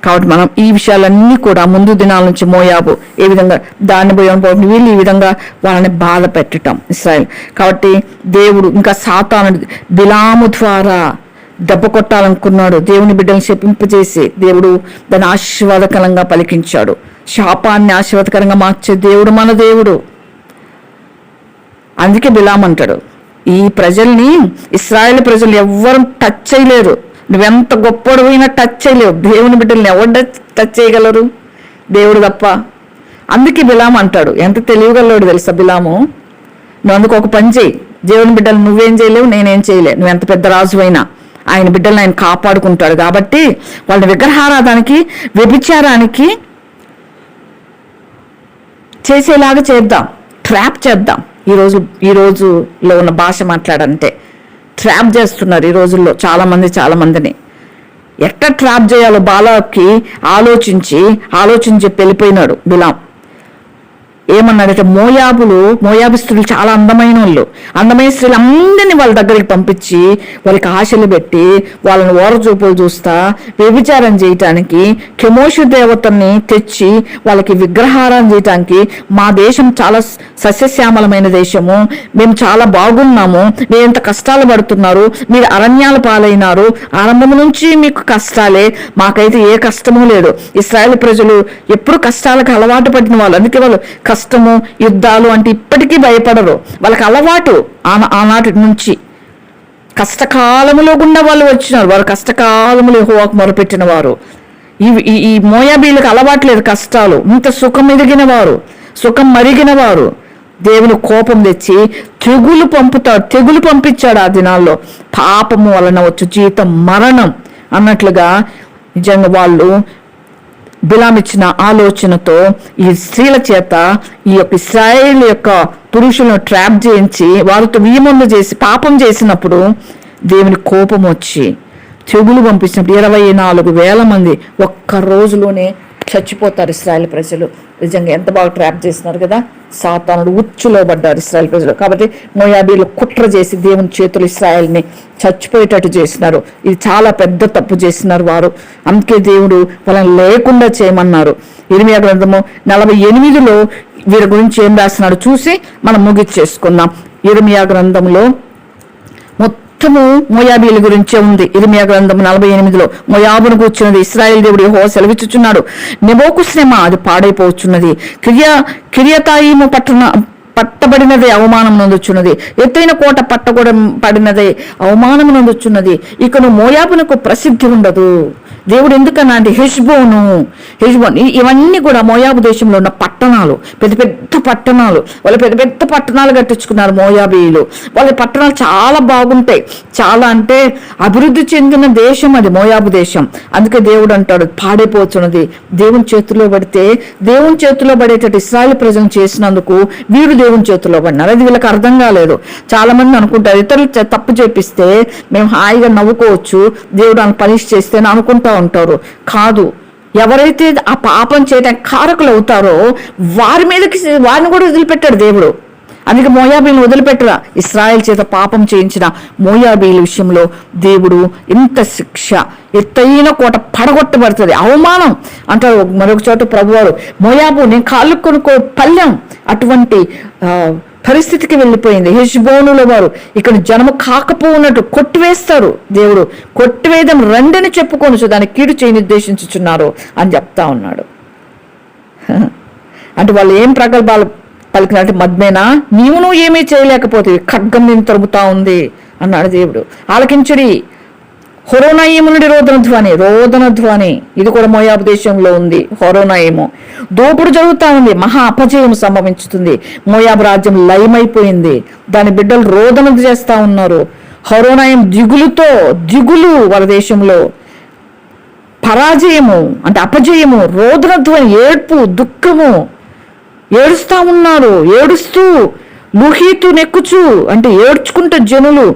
కాబట్టి మనం ఈ విషయాలన్నీ కూడా ముందు దినాల నుంచి మోయాబు ఏ విధంగా దాన్ని పోయిన వీళ్ళు ఈ విధంగా వాళ్ళని బాధ పెట్టడం ఇశ్రాయేల్. కాబట్టి దేవుడు ఇంకా సాతాను బిలాము ద్వారా దెబ్బ కొట్టాలనుకున్నాడు. దేవుని బిడ్డలను శపింపజేసి దేవుడు దాన్ని ఆశీర్వాదకరంగా పలికించాడు. శాపాన్ని ఆశీర్వాదకరంగా మార్చే దేవుడు మన దేవుడు. అందుకే బిలాం అంటాడు, ఈ ప్రజల్ని, ఇశ్రాయేల్ ప్రజలు ఎవ్వరు టచ్ చేయలేరు. నువ్వెంత గొప్పడు పోయినా టచ్ చేయలేవు. దేవుని బిడ్డల్ని ఎవరు టచ్ చేయగలరు? దేవుడు తప్ప. అందుకే బిలాం అంటాడు. ఎంత తెలియగలడు తెలుసా బిలాము? నువ్వు అందుకు ఒక పని చేయి, దేవుని బిడ్డలు నువ్వేం చేయలేవు, నేనేం చేయలేవు. నువ్వు ఎంత పెద్ద రాజు అయినా ఆయన బిడ్డలను ఆయన కాపాడుకుంటాడు. కాబట్టి వాళ్ళని విగ్రహారాధానికి, వ్యభిచారానికి చేసేలాగా చేద్దాం, ట్రాప్ చేద్దాం. ఈ రోజులో ఉన్న భాష మాట్లాడంటే ట్రాప్ చేస్తున్నారు ఈ రోజుల్లో చాలా మందిని. ఎట్లా ట్రాప్ చేయాలో బాలాకి ఆలోచించి వెళ్ళిపోయినాడు బిలాం. ఏమన్నాడంటే మోయాబు స్త్రీలు చాలా అందమైన స్త్రీలు అందరినీ వాళ్ళ దగ్గరికి పంపించి వాళ్ళకి ఆశలు పెట్టి వాళ్ళని ఓరచూపులు చూస్తా వ్యభిచారం చేయటానికి, కెమోషు దేవతని తెచ్చి వాళ్ళకి విగ్రహారం చేయటానికి, మా దేశం చాలా సస్యశ్యామలమైన దేశము, మేము చాలా బాగున్నాము, మీరు ఎంత కష్టాలు పడుతున్నారు, మీరు అరణ్యాల పాలైనారు, ఆరంభం నుంచి మీకు కష్టాలే, మాకైతే ఏ కష్టమూ లేదు. ఇశ్రాయేలు ప్రజలు ఎప్పుడు కష్టాలకు అలవాటు పడిన వాళ్ళు. అందుకే వాళ్ళు కష్టము, యుద్ధాలు అంటే ఇప్పటికీ భయపడరు. వాళ్ళకి అలవాటు. ఆనాటి నుంచి కష్టకాలములో గుండా వాళ్ళు వచ్చినారు. వారు కష్టకాలములో యెహోవాకు మొరపెట్టిన వారు. ఈ మోయాబీలకు అలవాటు లేదు కష్టాలు. ఇంత సుఖం మరిగిన వారు దేవుని కోపం తెచ్చి తెగులు పంపించాడు ఆ దినాల్లో. పాపము వలన వచ్చు జీతం మరణం అన్నట్లుగా నిజంగా వాళ్ళు బిలాము ఇచ్చిన ఆలోచనతో ఈ స్త్రీల చేత ఈ యొక్క ఇశ్రాయేల్ యొక్క పురుషులను ట్రాప్ చేయించి వారితో వియమొందు చేసి పాపం చేసినప్పుడు దేవుని కోపం వచ్చి తెగులు పంపించినప్పుడు 24,000 మంది ఒక్క రోజులోనే చచ్చిపోతారు ఇశ్రాయేల్ ప్రజలు. నిజంగా ఎంత బాగా ట్రాప్ చేస్తున్నారు కదా, సాతానుడు ఉచ్చులో పడ్డారు ఇశ్రాయేల్ ప్రజలు. కాబట్టి మోయాబీలు కుట్ర చేసి దేవుని చేతులు ఇశ్రాయేల్ని చచ్చిపోయేటట్టు చేసినారు. ఇది చాలా పెద్ద తప్పు చేసినారు వారు. అందుకే దేవుడు వాళ్ళని లేకుండా చేయమన్నారు. ఇర్మియా గ్రంథము 48లో వీరి గురించి ఏం రాస్తున్నాడు చూసి మనం ముగిచ్చేసుకుందాం. ఇర్మియా గ్రంథంలో మొత్తము మోయాబీల గురించే ఉంది. ఇర్మియా గ్రంథం 48లో మోయాబును కూర్చున్నది ఇశ్రాయేల్ దేవుడు యెహోవా సెలవిచ్చుచున్నాడు, నెబోకు శ్రమ అది పాడైపోవచ్చున్నది, కిర్యతాయిము పట్టబడినదే అవమానం నొందుచున్నది, ఎత్తైన కోట పడినదే అవమానం నొందుచున్నది. ఇకను మోయాబునకు ప్రసిద్ధి ఉండదు. దేవుడు ఎందుకన్నా అంటే హెష్బోన్ ఇవన్నీ కూడా మోయాబు దేశంలో ఉన్న పట్టణాలు, పెద్ద పెద్ద పట్టణాలు. వాళ్ళు పెద్ద పెద్ద పట్టణాలు కట్టించుకున్నారు మోయాబీయులు. వాళ్ళ పట్టణాలు చాలా బాగుంటాయి. చాలా అంటే అభివృద్ధి చెందిన దేశం అది మోయాబు దేశం. అందుకే దేవుడు అంటాడు పాడైపోతున్నది. దేవుని చేతిలో పడితే దేవుని చేతిలో పడేటట్టు ఇశ్రాయేల్ ప్రజలను చేసినందుకు వీరు దేవుని చేతిలో పడినారు. అది వీళ్ళకి అర్థం కాలేదు. చాలా మంది అనుకుంటారు ఇతరులు తప్పు చేపిస్తే మేము హాయిగా నవ్వుకోవచ్చు, దేవుడు అని పనిష్ చేస్తే అనుకుంటా ఉంటారు. కాదు, ఎవరైతే ఆ పాపం చేయడానికి కారకులు అవుతారో వారిని కూడా వదిలిపెట్టాడు దేవుడు. అందుకే మోయాబీలను వదిలిపెట్టరా. ఇశ్రాయేల్ చేత పాపం చేయించిన మోయాబీల విషయంలో దేవుడు ఎంత శిక్ష, ఎత్తైన కోట పడగొట్టబడుతుంది, అవమానం అంటారు. మరొక చోట ప్రభువారు మోయాబు నేను కాళ్ళు కొనుక్కో పల్లెం అటువంటి పరిస్థితికి వెళ్ళిపోయింది. హెష్బోనుల వారు ఇక్కడ జనము కాకపోఉన్నట్టు కొట్టివేస్తారు. దేవుడు కొట్టివేయడం రండిని చెప్పుకొనొచ్చు, దాన్ని కీడు చేయి నిర్దేశించుచున్నారు అని చెప్తా ఉన్నాడు. అంటే వాళ్ళు ఏం ప్రగల్భాలు పలికినట్టు మద్మేనా నీవును ఏమీ చేయలేకపోతే ఖడ్గం నేను తరుగుతా ఉంది అన్నాడు దేవుడు. ఆలకించుడి, హొరోనయీము నుండి రోదన ధ్వని ఇది కూడా మోయాబు దేశంలో ఉంది. హొరోనయీము దోపుడు జరుగుతా ఉంది, మహా అపజయం సంభవించుతుంది. మోయాబు రాజ్యం లయమైపోయింది, దాని బిడ్డలు రోదన చేస్తా ఉన్నారు. హొరోనయీం దిగులు వాళ్ళ దేశంలో పరాజయము అంటే అపజయము, రోదన ధ్వని, ఏడ్పు, దుఃఖము, ఏడుస్తా ఉన్నారు. ఏడుస్తూ లుహీతు నెక్కుచు అంటే ఏడ్చుకుంటూ జనులు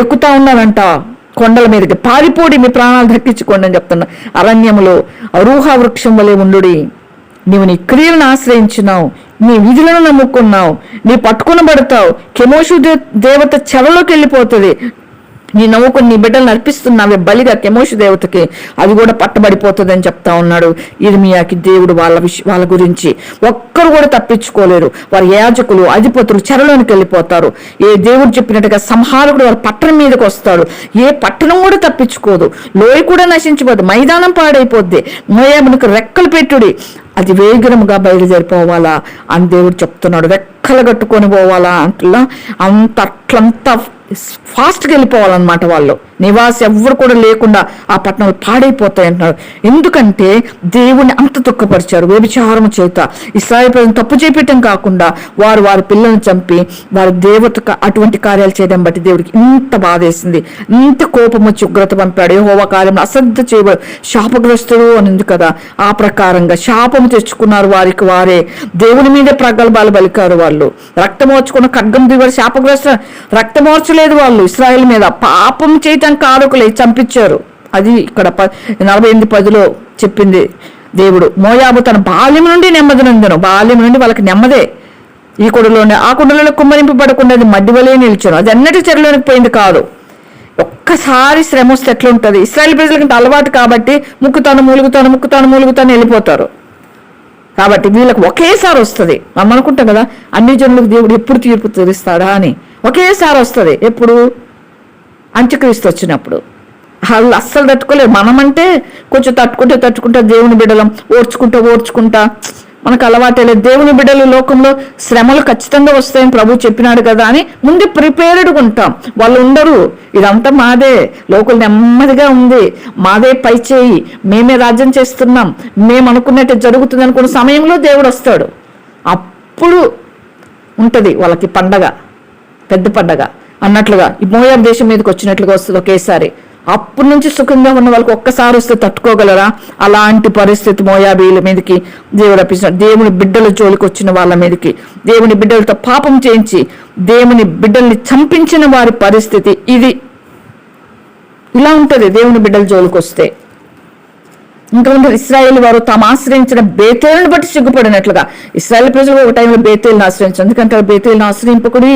ఎక్కుతా ఉన్నారంట కొండల మీదకి. పారిపోడి మీ ప్రాణాలు దక్కించుకోండి అని చెప్తున్నా. అరణ్యములో అరూహ వృక్షం వలె ఉండుడి, నీవు నీ క్రియలను ఆశ్రయించినావు, నీ విధులను నమ్ముకున్నావు, నీ పట్టుకునబడతావు. కెమోషు దేవత చెరలోకి వెళ్ళిపోతుంది. నీ నవ్వుకొని నీ బిడ్డలను అర్పిస్తున్నావే బలిగా కెమోషు దేవతకి, అది కూడా పట్టబడిపోతుంది అని చెప్తా ఉన్నాడు ఇర్మియాకి దేవుడు. వాళ్ళ గురించి ఒక్కరు కూడా తప్పించుకోలేరు. వారి యాజకులు అధిపతులు చెరలోనికి వెళ్ళిపోతారు. ఏ దేవుడు చెప్పినట్టుగా సంహారకుడు వారి పట్టణం మీదకి వస్తాడు. ఏ పట్టణం కూడా తప్పించుకోదు, లోయ కూడా నశించిపోదు, మైదానం పాడైపోద్ది. మోయాబునకు రెక్కలు పెట్టుడి, అది వేగరముగా బయలుదేరిపోవాలా అని దేవుడు చెప్తున్నాడు. రెక్కలు కట్టుకొని పోవాలా అంటున్నా, అట్లంతా ఫాస్ట్గా వెళ్ళిపోవాలన్నమాట. వాళ్ళు నివాసం ఎవ్వరు కూడా లేకుండా ఆ పట్టణాలు పాడైపోతాయి అంటున్నారు. ఎందుకంటే దేవుణ్ణి అంత దుఃఖపరిచారు. వ్యభిచారము చేత ఇశ్రాయేలు ప్రజలను తప్పు చేపట్టడం కాకుండా వారి పిల్లల్ని చంపి వారి దేవతకు అటువంటి కార్యాలు చేయడం బట్టి దేవుడికి ఇంత బాధేసింది, ఇంత కోపం వచ్చి ఉగ్రత పంపాడు. యెహోవా కార్యం అశ్రద్ధ చేయబడి శాపగ్రస్తుడు అని ఉంది కదా, ఆ ప్రకారంగా శాపము తెచ్చుకున్నారు. వారికి వారే దేవుని మీదే ప్రగల్భాలు పలికారు. వాళ్ళు రక్తమోర్చుకున్న ఖడ్గం దివారు శాపగ్రస్తు, రక్తమోర్చలేదు వాళ్ళు ఇశ్రాయేలు మీద, పాపం చేయటం కారకులై చంపించారు. అది ఇక్కడ 48:10 చెప్పింది దేవుడు. మోయాబు తన బాల్యం నుండి నెమ్మది నందెను, బాల్యం నుండి వాళ్ళకి నెమ్మదే. ఈ కుండలోనే ఆ కుండలలో కుమ్మరింపబడకుండా అది మడ్డి వలే నిలిచాను, అది అన్నటి చెరలోనికి పోయింది కాదు. ఒక్కసారి శ్రమ వస్తే ఎట్లుంటుంది. ఇశ్రాయేలు ప్రజలకంటే అలవాటు కాబట్టి ముక్కుతాను వెళ్ళిపోతారు. కాబట్టి వీళ్ళకి ఒకేసారి వస్తుంది. మనం అనుకుంటాం కదా అన్ని జనులకు దేవుడు ఎప్పుడు తీర్పు తీరుస్తాడా అని. ఒకేసారి వస్తుంది. ఎప్పుడు? అంత్యక్రీస్తు వచ్చినప్పుడు. వాళ్ళు అస్సలు తట్టుకోలేరు. మనమంటే కొంచెం తట్టుకుంటే దేవుని బిడ్డలం ఓర్చుకుంటా మనకు అలవాటే లేదు. దేవుని బిడ్డలు లోకంలో శ్రమలు ఖచ్చితంగా వస్తాయని ప్రభు చెప్పినాడు కదా అని ముందే ప్రిపేర్డ్గా ఉంటాం. వాళ్ళు ఉండరు, ఇదంతా మాదే, లోకల్ నెమ్మదిగా ఉంది, మాదే పై చేయి, మేమే రాజ్యం చేస్తున్నాం, మేము అనుకున్నట్టు జరుగుతుంది అనుకున్న సమయంలో దేవుడు వస్తాడు. అప్పుడు ఉంటుంది వాళ్ళకి పండగ, పెద్ద పండగ అన్నట్లుగా ఈ మోయాబు దేశం మీదకి వచ్చినట్లుగా వస్తుంది. ఒకేసారి అప్పటి నుంచి సుఖంగా ఉన్న వాళ్ళకి ఒక్కసారి వస్తే తట్టుకోగలరా? అలాంటి పరిస్థితి మోయాబీల మీదకి దేవుడు రప్పించాడు. దేవుని బిడ్డల జోలికి వచ్చిన వాళ్ళ మీదకి, దేవుని బిడ్డలతో పాపం చేయించి దేవుని బిడ్డల్ని చంపించిన వారి పరిస్థితి ఇది. ఇలా ఉంటుంది దేవుని బిడ్డల జోలికి వస్తే. ఇంకా ఉంటారు ఇశ్రాయేల్ వారు తాము ఆశ్రయించిన బేతేలుని బట్టి సిగ్గుపడినట్లుగా. ఇశ్రాయేల్ ప్రజలు ఒక టైంలో బేతేలుని ఆశ్రయించారు. ఎందుకంటే బేతేలుని ఆశ్రయింపకుడి,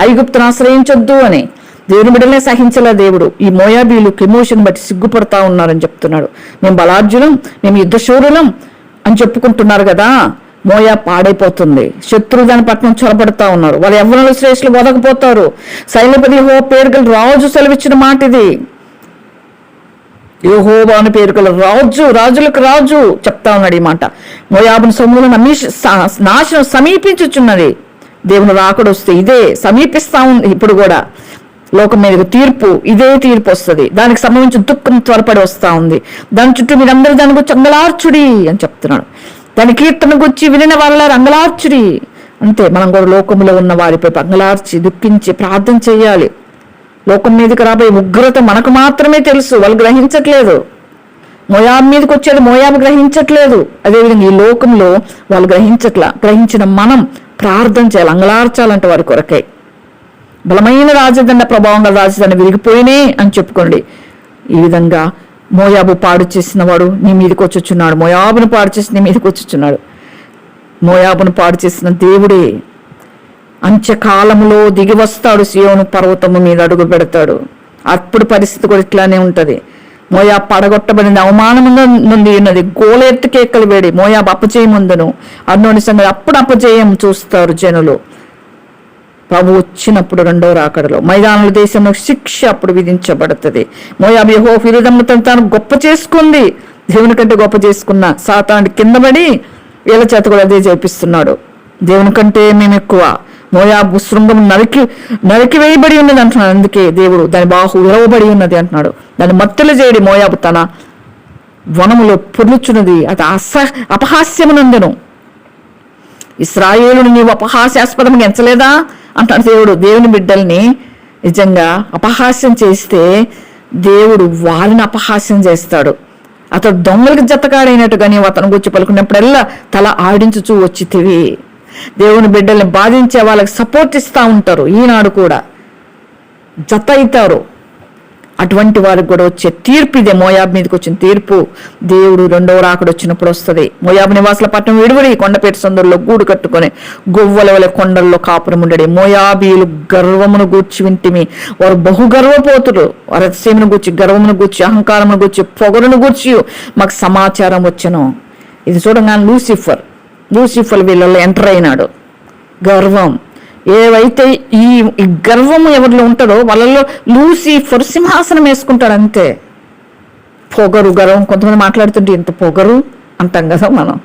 ఐగుప్తును ఆశ్రయించొద్దు అని. దేవుని బిడ్డలే సహించలే దేవుడు. ఈ మోయాబీలు కెమోషను బట్టి సిగ్గుపడతా ఉన్నారని చెప్తున్నాడు. మేము బలార్జునం, మేము యుద్ధశూరులం అని చెప్పుకుంటున్నారు కదా. మోయా పాడైపోతుంది. శత్రువు దాని పట్నం చొరబడతా ఉన్నారు. వాళ్ళ యవ్వనులు శ్రేష్ఠులు వదకపోతారు. సైన్యపతి యెహోవా పేరు గల రాజు సెలవిచ్చిన మాట ఇది. యెహోవా అని పేరు గల రాజు, రాజులకు రాజు చెప్తా ఉన్నాడు ఈ మాట. మోయాబుని సమూహం నాశనం సమీపించుచున్నది. దేవుని రాకడ వస్తే ఇదే సమీపిస్తా ఉంది. ఇప్పుడు కూడా లోకం మీదకి తీర్పు, ఇదే తీర్పు వస్తుంది. దానికి సంబంధించి దుఃఖం త్వరపడి వస్తా ఉంది. దాని చుట్టూ మీరందరూ దాని గురించి అంగలార్చుడి అని చెప్తున్నాడు. దాని కీర్తన గురించి వినిన వాళ్ళ అంగలార్చుడి. అంతే, మనం కూడా లోకంలో ఉన్న వారిపై అంగలార్చి దుఃఖించి ప్రార్థన చేయాలి. లోకం మీదకి రాబోయే ఉగ్రత మనకు మాత్రమే తెలుసు, వాళ్ళు గ్రహించట్లేదు. మోయాబు మీదకి వచ్చేది మోయాబు గ్రహించట్లేదు. అదేవిధంగా ఈ లోకంలో వాళ్ళు గ్రహించిన మనం ప్రార్థన చేయాలి, అంగలార్చాలంటే వారి కొరకై. బలమైన రాజదండ, ప్రభావంగా రాజధాని విరిగిపోయినే అని చెప్పుకోండి. ఈ విధంగా మోయాబు పాడు చేసిన వాడు నీ మీదకి వచ్చుచున్నాడు. మోయాబును పాడు చేసి నీ మీదకి వచ్చుచున్నాడు. మోయాబును పాడు చేసిన దేవుడే అంత్యకాలములో దిగి వస్తాడు. సియోను పర్వతము మీద అడుగు పెడతాడు. అప్పుడు పరిస్థితి కూడా ఇట్లానే ఉంటది. మోయాబు పడగొట్టబడింది, అవమానముగా నుండి ఉన్నది. గోలెత్తు కేకలు వేడి మోయాబు అపజయముందును అన్నోని సంగతి. అప్పుడు అపజయం చూస్తారు జనులు. ప్రభు వచ్చినప్పుడు రెండో రాకడలో మైదానుల దేశంలో శిక్ష అప్పుడు విధించబడుతుంది. మోయాబు యెహోవా విరోధంలో తాను గొప్ప చేసుకుంది. దేవుని కంటే గొప్ప చేసుకున్న సాతాను కిందపడి వీళ్ళ చేత కూడా అదే చేపిస్తున్నాడు. దేవుని కంటే మేము ఎక్కువ. మోయాబు శృంగం నరికి వేయబడి ఉన్నది అంటున్నాడు. అందుకే దేవుడు దాని బాహు విరవబడి ఉన్నది అంటున్నాడు. దాన్ని మత్తులు చేయడి మోయాబు తన వనములో పొర్లుచున్నది. అది అపహాస్యమునందును. ఇశ్రాయేలుని నీవు అపహాస్యాస్పదంగా ఎంచలేదా అంటాడు దేవుడు. దేవుని బిడ్డల్ని నిజంగా అపహాస్యం చేస్తే దేవుడు వారిని అపహాస్యం చేస్తాడు. అతడు దొంగలకు జతకాడైనట్టుగా నీవు అతను గురించి పలుకున్నప్పుడల్లా తల ఆడించుచూ వచ్చితివి. దేవుని బిడ్డల్ని బాధించే వాళ్ళకి సపోర్ట్ ఇస్తూ ఉంటారు. ఈనాడు కూడా జత అవుతారు. అటువంటి వారికి కూడా వచ్చే తీర్పు ఇదే. మోయాబు మీదకి వచ్చిన తీర్పు దేవుడు రెండవ రాకడ వచ్చినప్పుడు వస్తుంది. మోయాబు నివాసుల పట్టణం విడివడి కొండపేట సందుల్లో గూడు కట్టుకొని గువ్వల వలె కొండల్లో కాపురం ఉండడి. మోయాబీలు గర్వమును గూర్చి వింటిమి. వారు బహుగర్వపోతులు. వారి అతిశయమును గూర్చి, గర్వమును గూర్చి, అహంకారమును గూర్చి, పొగరును గూర్చి మాకు సమాచారం వచ్చను. ఇది చూడంగానే లూసిఫర్ వీళ్ళలో ఎంటర్ అయినాడు. గర్వం ఏవైతే ఈ గర్వము ఎవరిలో ఉంటుందో వాళ్ళలో లూసిఫర్ సింహాసనం వేసుకుంటాడు. అంతే. గర్వం కొంతమంది మాట్లాడుతుంటే ఇంత పొగరు అంటాం కదా మనం,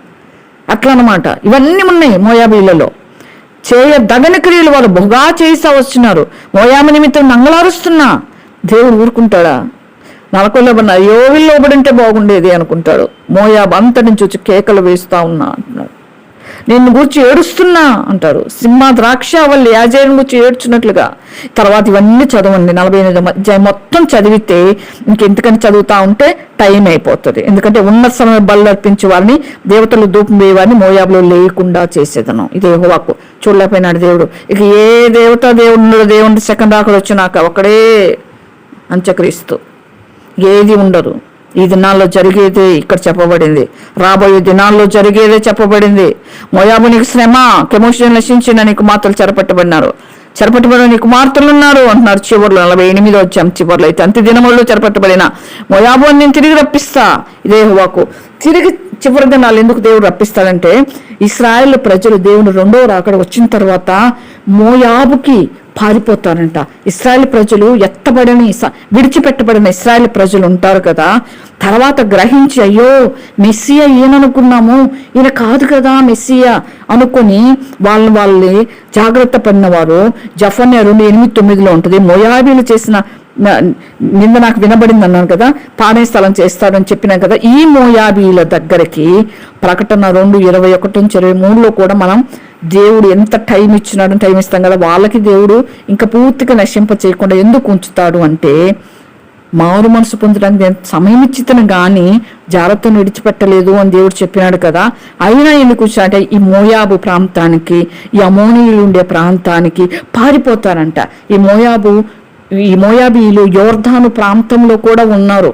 అట్లా అన్నమాట. ఇవన్నీ ఉన్నాయి మోయాబీలలో. చేయదగని క్రియలు వాళ్ళు బహుగా చేయిస్తా వస్తున్నారు. మోయాబు నిమిత్తం మంగళారుస్తున్నా దేవుడు ఊరుకుంటాడా? నలకొల్లబడిన అయ్యో వీళ్ళోబడింటే బాగుండేది అనుకుంటాడు. మోయాబు అంతటి నుంచి వచ్చి కేకలు వేస్తా ఉన్నా అంటున్నాడు. నిన్ను గూర్చి ఏడుస్తున్నా అంటారు. సింహ ద్రాక్షావల్లి యాజేయుని గూర్చి ఏడ్చున్నట్లుగా. తర్వాత ఇవన్నీ చదవండి. 48వ అధ్యాయం మొత్తం చదివితే ఇంకెందుకని చదువుతా ఉంటే టైం అయిపోతుంది. ఎందుకంటే ఉన్నత సమయం బలు అర్పించే వారిని, దేవతలు ధూపం వేయవారిని మోయాబులో లేకుండా చేసేదను. ఇది యెహోవాకు చూడలేకపోయినాడు దేవుడు. ఇక ఏ దేవుని సెకండ్ రాకడ వచ్చినాక ఒకడే అంత్యక్రీస్తు. ఏది ఉండదు. ఈ దినాల్లో జరిగేదే ఇక్కడ చెప్పబడింది. రాబోయే దినాల్లో జరిగేదే చెప్పబడింది. మోయాబు నీకు శ్రమ, కెమోషన్ నశించిన నీ కుమార్తెలు చెరపట్టబడిన నీ కుమార్తెలు ఉన్నారు అంటున్నారు. చివరిలో 48వ అధ్యాయం చివరిలో అయితే అంత్య దినముల్లో చెరపట్టబడిన మోయాబు నేను తిరిగి రప్పిస్తా. ఇదే యెహోవాకు తిరిగి చివరి దినాలు ఎందుకు దేవుడు రప్పిస్తాడంటే, ఇశ్రాయేల్ ప్రజలు దేవుని రెండో రాకడ వచ్చిన తర్వాత మోయాబుకి పారిపోతారంట. ఇశ్రాయేల్ ప్రజలు విడిచిపెట్టబడిన ఇశ్రాయేల్ ప్రజలు ఉంటారు కదా, తర్వాత గ్రహించి అయ్యో మెస్సియా ఈయననుకున్నాము, ఈయన కాదు కదా మెస్సియా అనుకుని వాళ్ళని జాగ్రత్త పడిన వారు. జెఫన్యా 2:8-9 ఉంటుంది. మోయాబీలు చేసిన నింద నాకు వినబడింది అన్నాను కదా, పాడే స్థలం చేస్తాడని చెప్పినాం కదా. ఈ మోయాబీల దగ్గరికి ప్రకటన 2:21-23 కూడా మనం దేవుడు ఎంత టైం ఇచ్చినాడని టైం ఇస్తాం కదా, వాళ్ళకి దేవుడు ఇంకా పూర్తిగా నశింప చేయకుండా ఎందుకు ఉంచుతాడు అంటే మారు మనసు పొందడానికి నేను సమయం ఇచ్చితను కానీ జాగ్రత్తను విడిచిపెట్టలేదు అని దేవుడు చెప్పినాడు కదా. అయినా ఎందుకు అంటే ఈ మోయాబు ప్రాంతానికి, ఈ అమోనీయులు ఉండే ప్రాంతానికి పారిపోతారంట. ఈ మోయాబీలు యోర్దాను ప్రాంతంలో కూడా ఉన్నారు.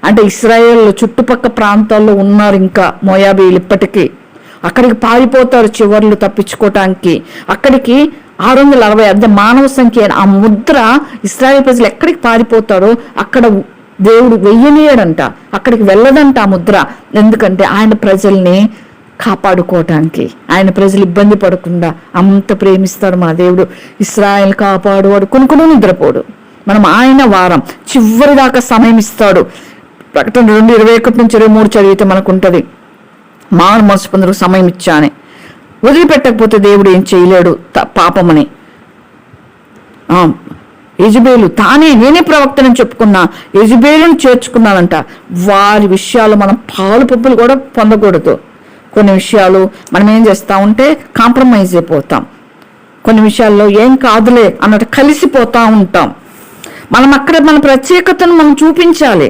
అంటే ఇశ్రాయేల్ చుట్టుపక్కల ప్రాంతాల్లో ఉన్నారు ఇంకా మోయాబీలు ఇప్పటికీ. అక్కడికి పారిపోతారు చివర్లు తప్పించుకోవటానికి. అక్కడికి 660 అంటే మానవ సంఖ్య. ఆ ముద్ర ఇశ్రాయేల్ ప్రజలు ఎక్కడికి పారిపోతారో అక్కడ దేవుడు వెయ్యనీయడంట, అక్కడికి వెళ్ళదంట ఆ ముద్ర. ఎందుకంటే ఆయన ప్రజల్ని కాపాడుకోవటానికి, ఆయన ప్రజలు ఇబ్బంది పడకుండా అంత ప్రేమిస్తాడు మన దేవుడు. ఇశ్రాయేల్ కాపాడువాడు కొనుక్కును నిద్రపోడు. మనం ఆయన వారం చివరి దాకా సమయం ఇస్తాడు. ప్రకటన 2:21-23 చదివితే మనకుంటది, మారు మనసు పొందుకు సమయం ఇచ్చానే. వదిలిపెట్టకపోతే దేవుడు ఏం చేయలేడు పాపమని. యెజబేలు నేనే ప్రవక్తనని చెప్పుకున్నా, యెజబేలును చేర్చుకున్నానంట. వారి విషయాలు మనం పాలు పప్పులు కూడా పొందకూడదు. కొన్ని విషయాలు మనం ఏం చేస్తా ఉంటే కాంప్రమైజ్ అయిపోతాం. కొన్ని విషయాల్లో ఏం కాదులే అన్నట్టు కలిసిపోతా ఉంటాం. మనం అక్కడ మన ప్రత్యేకతను మనం చూపించాలి.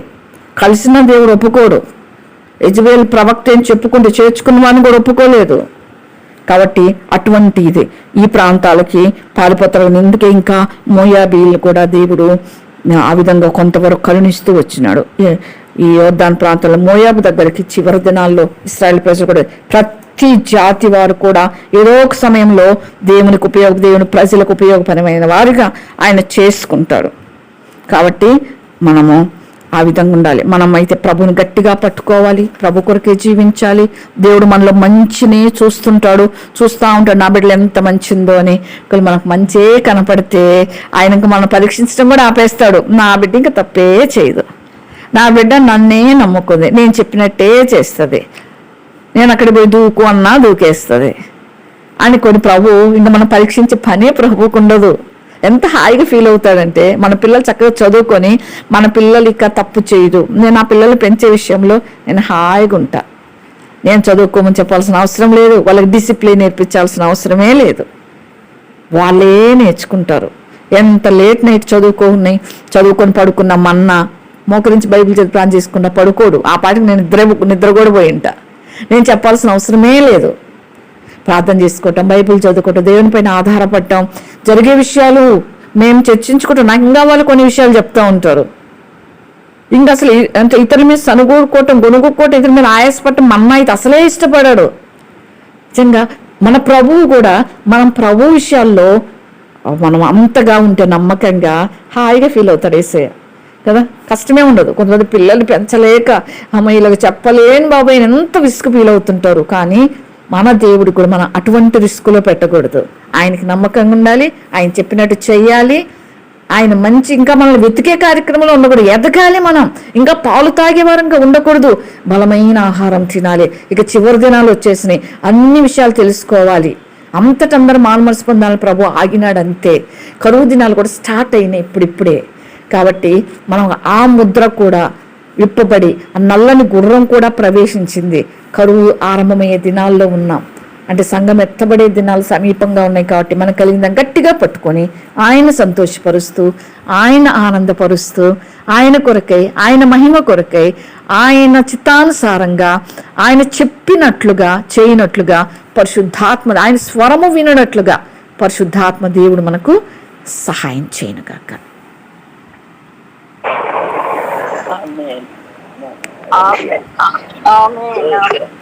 కలిసిన దేవుడు ఒప్పుకోడు. యెజబేలు ప్రవక్త అని చెప్పుకుంటే చేర్చుకున్న వాడిని కూడా ఒప్పుకోలేదు. కాబట్టి అటువంటి ఈ ప్రాంతాలకి పారిపోతారు. ఎందుకే ఇంకా మోయాబీలు కూడా దేవుడు ఆ విధంగా కొంతవరకు కరుణిస్తూ వచ్చినాడు. ఈ యోర్దాను ప్రాంతంలో మోయాబు దగ్గరికి చివరి దినాల్లో ఇశ్రాయేల్ ప్రజలు కూడా ప్రతి జాతి వారు కూడా ఏదో ఒక సమయంలో దేవుని ప్రజలకు ఉపయోగపరమైన వారిగా ఆయన చేసుకుంటాడు. కాబట్టి మనము ఆ విధంగా ఉండాలి. మనం అయితే ప్రభుని గట్టిగా పట్టుకోవాలి, ప్రభు కొరకే జీవించాలి. దేవుడు మనలో మంచినే చూస్తూ ఉంటాడు. నా బిడ్డలు ఎంత మంచిందో అని. మనకు మంచే కనపడితే ఆయనకు మనం పరీక్షించడం కూడా ఆపేస్తాడు. నా బిడ్డ ఇంకా తప్పే చేయదు, నా బిడ్డ నన్నే నమ్ముకుంది, నేను చెప్పినట్టే చేస్తుంది, నేను అక్కడికి పోయి దూకు అన్నా దూకేస్తుంది అని ప్రభు ఇంకా మనం పరీక్షించే పనే ప్రభుకు ఉండదు. ఎంత హాయిగా ఫీల్ అవుతాడంటే మన పిల్లలు చక్కగా చదువుకొని మన పిల్లలు ఇక తప్పు చేయదు. నేను ఆ పిల్లలు పెంచే విషయంలో నేను హాయిగా ఉంటా. నేను చదువుకోమని చెప్పాల్సిన అవసరం లేదు, వాళ్ళకి డిసిప్లిన్ నేర్పించాల్సిన అవసరమే లేదు. వాళ్ళే నేర్చుకుంటారు. ఎంత లేట్ నైట్ చదువుకొని పడుకున్న మన్నా మోకరించి బైబిల్ చదివి ప్లాన్ చేసుకున్నా పడుకోడు. ఆ పాటికి నేను నిద్ర కూడా పోయింటా. నేను చెప్పాల్సిన అవసరమే లేదు. ప్రార్థన చేసుకోవటం, బైబిల్ చదువుకోవటం, దేవుని పైన ఆధారపడటం, జరిగే విషయాలు మేము చర్చించుకుంటాం. నాకు ఇంకా వాళ్ళు కొన్ని విషయాలు చెప్తా ఉంటారు. ఇంకా అసలు అంటే ఇతరుల మీద గొనుక్కోవటం, ఇతరుల మీద ఆయాసపడటం మన్నా అయితే అసలే ఇష్టపడాడు. నిజంగా మన ప్రభువు కూడా మనం ప్రభు విషయాల్లో మనం అంతగా ఉంటే నమ్మకంగా హాయిగా ఫీల్ అవుతాడు యేసయ్య కదా. కష్టమే ఉండదు. కొంతమంది పిల్లలు పెంచలేక అమ్మాయిలకు చెప్పలేని బాబాయ్ ఎంత విసుగు ఫీల్ అవుతుంటారు. కానీ మన దేవుడు కూడా మనం అటువంటి రిస్కులో పెట్టకూడదు. ఆయనకి నమ్మకంగా ఉండాలి, ఆయన చెప్పినట్టు చెయ్యాలి. ఆయన ఇంకా మనల్ని వెతికే కార్యక్రమంలో ఉండకూడదు. ఎదగాలి. మనం ఇంకా పాలు తాగే వారంగా ఉండకూడదు. బలమైన ఆహారం తినాలి. ఇక చివరి దినాలు వచ్చేసినాయి, అన్ని విషయాలు తెలుసుకోవాలి. అంతటందరూ మారుమనసు పొందాలని ప్రభు ఆగినాడు. అంతే కరువు దినాలు కూడా స్టార్ట్ అయినాయి ఇప్పుడిప్పుడే. కాబట్టి మనం ఆ ముద్ర కూడా విప్పబడి ఆ నల్లని గుర్రం కూడా ప్రవేశించింది. కరువు ఆరంభమయ్యే దినాల్లో ఉన్నాం. అంటే సంఘం ఎత్తబడే దినాలు సమీపంగా ఉన్నాయి. కాబట్టి మనకు కలిగిన గట్టిగా పట్టుకొని ఆయన సంతోషపరుస్తూ, ఆయన ఆనందపరుస్తూ, ఆయన కొరకై, ఆయన మహిమ కొరకై, ఆయన చిత్తానుసారంగా, ఆయన చెప్పినట్లుగా చేయనట్లుగా పరిశుద్ధాత్మ, ఆయన స్వరము విననట్లుగా పరిశుద్ధాత్మ దేవుడు మనకు సహాయం చేయనుగాక. Amen. Amen.